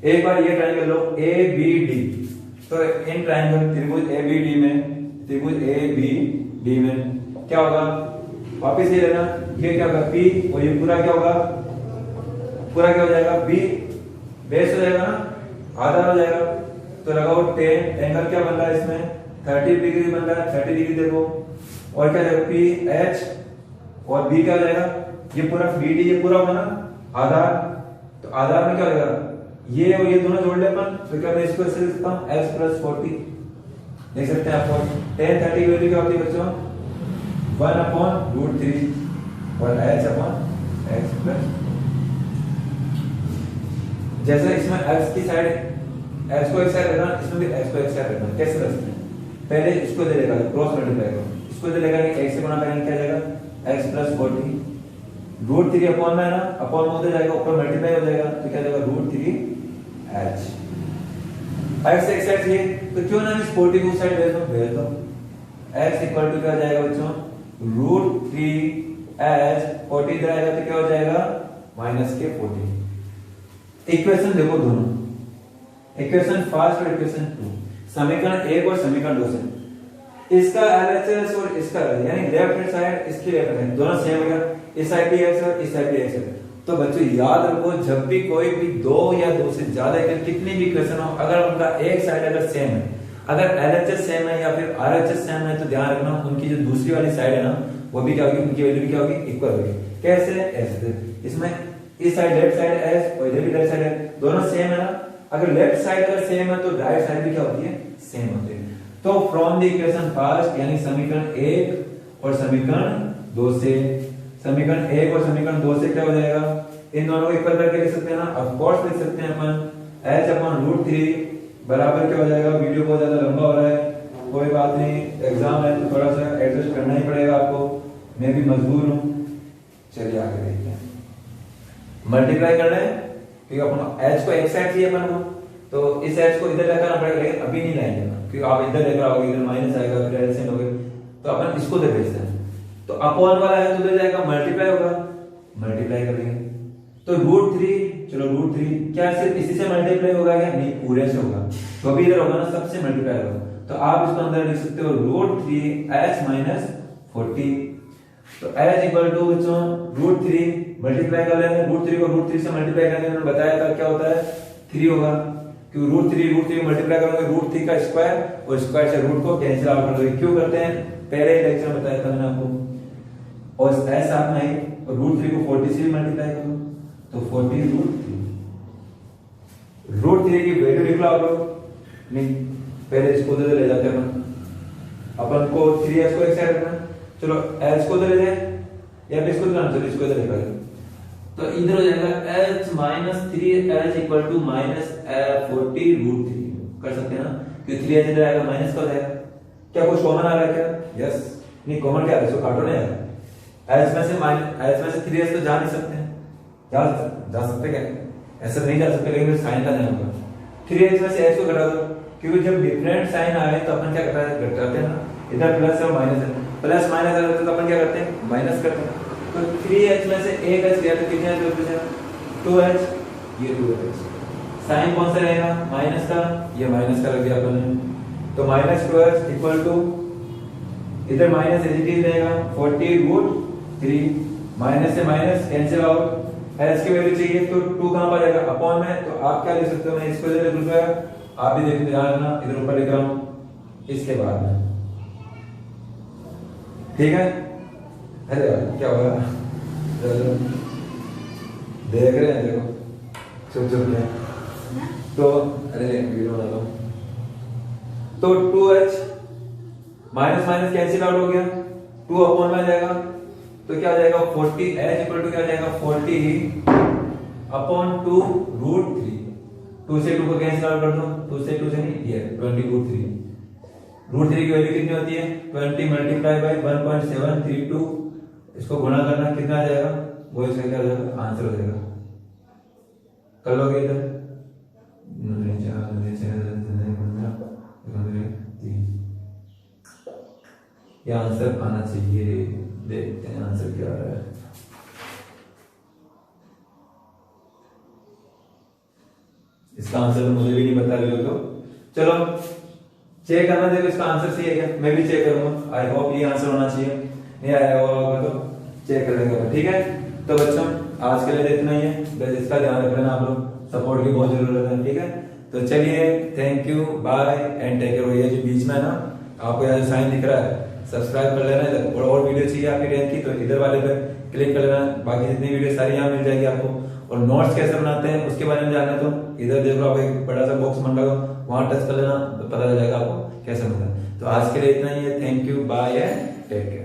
एक बार ये ट्रायंगल लो ए बी डी, तो इन ट्रायंगल त्रिभुज ए बी डी में, त्रिभुज ए बी डी में क्या होगा, वापिस ये लेना, ये क्या होगा पी, और ये पूरा क्या होगा, पूरा क्या हो जाएगा बी, बेस हो जाएगा ना, आधा हो जाएगा। तो लगाओ 10, एंगल क्या बन रहा है इसमें 30 डिग्री बन रहा है, 30 डिग्री देखो, और क्या जाएगा पी एच, और बी क्या हो जाएगा, ये पूरा बी डी, ये पूरा होगा ना आधार, तो आधार में क्या हो जाएगा, ये और ये दोनों जोड़ ले अपन, तो क्या मैं इसको ऐसे लिख सकता हूं x + 40, देख सकते हैं आप। 10 30 की वैल्यू क्या होती है बच्चों, 1/√3 और h/x प्लस, जैसे इसमें x की साइड, x को एक साइड रखना, इसमें भी x को एक साइड रखना। कैसे रखते हैं, पहले इसको दे देगा क्रॉस मल्टीप्लाई करो, इसको दे देगा x से गुणा करेंगे क्या जाएगा x + 40, √3 अपॉन में है ना, अपॉन में उधर जाएगा, ऊपर मल्टीप्लाई हो जाएगा, तो क्या जाएगा √3h। x एक साइड चाहिए, तो क्यों ना इस 40 को उस साइड भेज दो, x = क्या जाएगा बच्चों √3h, 40 इधर आएगा तो क्या हो जाएगा -40। इक्वेशन देखो दोनों, इक्वेशन फर्स्ट और इक्वेशन 2, समीकरण 1 और समीकरण 2 से इसका LHS और इसका यानी लेफ्ट हैंड साइड इसकी लेफ्ट हैंड दोनों सेम हो गया, इस साइड भी x है, इस साइड भी x है। तो बच्चों याद रखो, जब भी कोई भी दो या दो से ज्यादा कितनी भी इक्वेशन हो, अगर उनका एक साइड अगर सेम है, अगर LHS सेम है या फिर RHS सेम है, तो ध्यान रखना उनकी जो दूसरी वाली साइड है ना, वो भी क्या होगी, उनकी वैल्यू भी क्या होगी, इक्वल होगी। कैसे, ऐसे इसमें इस साइड लेफ्ट साइड s और इधर भी लेफ्ट साइड है, दोनों सेम है ना। अगर लेफ्ट साइड अगर सेम है तो राइट साइड भी क्या होती है, सेम होती है। तो फ्रॉम द इक्वेशन फर्स्ट यानी समीकरण 1 और समीकरण 2 से, समीकरण 1 और समीकरण 2 से क्या हो जाएगा, इन दोनों को इक्वल करके लिख सकते हैं ना, ऑफ कोर्स लिख सकते हैं अपन h/√3 बराबर क्या हो जाएगा, वीडियो बहुत ज्यादा लंबा हो रहा है, कोई बात नहीं, एग्जाम है तो थोड़ा सा एडजस्ट करना ही पड़ेगा आपको, मैं भी मजबूर हूं। चलिए आगे देखते हैं, मल्टीप्लाई करना है क्योंकि अपन h को एक साइड चाहिए अपन को, तो इस h को इधर लेकर आना पड़ेगा, लेकिन अभी नहीं लाएंगे ना, क्योंकि आप इधर लेकर आओगे, इधर माइनस आएगा, फिर एलसीएम होगा, तो अपन इसको दे भेजते हैं। तो अपॉन वाला है तो उधर जाएगा, मल्टीप्लाई होगा, मल्टीप्लाई करेंगे तो √3, चलो √3 क्या सिर्फ इसी से मल्टीप्लाई होगा क्या, नहीं पूरे से होगा, तो भी इधर होगा ना, सबसे मल्टीप्लाई होगा। तो आप इसको अंदर लिख सकते हो √3h - 40, तो h = बच्चों √3 मल्टीप्लाई कर लेंगे, √3 को √3 से मल्टीप्लाई करेंगे, मैंने बताया था क्या होता है 3 होगा, क्योंकि √3 को मल्टीप्लाई करोगे √3 का स्क्वायर, और स्क्वायर से रूट को कैंसिल आउट कर दोगे। क्यों करते हैं, पहले ही लेक्चर में बताया था मैंने आपको। और s साथ में आई, और √3 को 40 से मल्टीप्लाई करो तो 40 √3 की वैल्यू निकला लो, नहीं पहले इसको दे ले जाते हैं अपन को 3s को एक साइड रखना, चलो h को दे ले जाए या फिर इसको ना, चलो इसको इधर लिखा जाए, तो इधर हो जाएगा h - 3h = -40√3 कर सकते हैं ना, क्योंकि 3h इधर आएगा, माइनस का हो जाएगा। क्या कुछ कॉमन आ रहा है क्या, यस, नहीं कॉमन क्या है, इसको काटो नहीं आएगा, h में से 3h तो जा नहीं सकते हैं, जा सकते क्या, ऐसे नहीं जा सकते, लेकिन साइन का नहीं होगा, 3h में से h को घटा दो, क्योंकि जब डिफरेंट साइन आ रहे हैं तो अपन क्या घटाते हैं ना, इधर प्लस और माइनस है, प्लस माइनस आ रहा तो अपन क्या करते हैं, माइनस करते हैं। तो 3h में से 1h गया तो कितने जो बचा 2h, ये 2h। साइन कौन सा रहेगा, माइनस का, ये माइनस का लग गया अपन ने, तो माइनस 2h इक्वल टू, इधर माइनस एच रहेगा 40√3, माइनस से माइनस कैंसिल आउट, h की वैल्यू चाहिए तो 2 कहां पर जाएगा, अपॉन में, तो आप क्या लिख सकते हो, मैं इसको इधर लिख दूंगा, आप भी देख ध्यान रखना, इधर ऊपर लिख रहा हूं इसके बाद में, ठीक है। अरे यार क्या हुआ, देख रहे हैं, देखो चुप चुप में, तो अरे वीडियो बना लो, तो 2h minus minus cancel out हो गया, 2 अपॉन में जाएगा, तो क्या हो जाएगा 40, h इक्वल टू क्या हो जाएगा 40 अपॉन 2√3, 2 से 2 को कैंसिल आउट कर दो, 2 से 2 से नहीं, ये 20√3, √3 की वैल्यू कितनी होती है 20 मल्टीप्लाई बाय 1.732, इसको गुणा करना कितना आ जाएगा, वो इसका क्या हो जाएगा, आंसर हो जाएगा, कर लोगे इधर, ये आंसर आना चाहिए, देखते हैं आंसर क्या आ रहा है। इसका आंसर तो मुझे भी नहीं बता रहे हो, तो चलो चेक करना, देखो इसका आंसर सही है क्या, मैं भी चेक करूंगा, आई होप ये आंसर होना चाहिए, नहीं आया होगा तो चेक कर लेंगे, ठीक है। तो बच्चों आज के लिए इतना ही है, बस इसका ध्यान रख लेना, आप लोग सपोर्ट की बहुत जरूरत है, ठीक है। तो चलिए thank you, bye and take care. ये जो बीच में है ना, आपको यहाँ साइन दिख रहा है, सब्सक्राइब कर लेना इधर, और वीडियो चाहिए आपकी 10th की तो इधर वाले पे क्लिक कर लेना, बाकी जितनी वीडियो सारी यहाँ मिल जाएगी आपको। और नोट्स कैसे बनाते हैं उसके बारे में जानना है तो इधर देखो, आप एक बड़ा सा बॉक्स बन रहा हो, वहां टच कर लेना, तो पता चल जाएगा आपको कैसे बनता है। तो आज के लिए इतना ही है, thank you, bye and take care.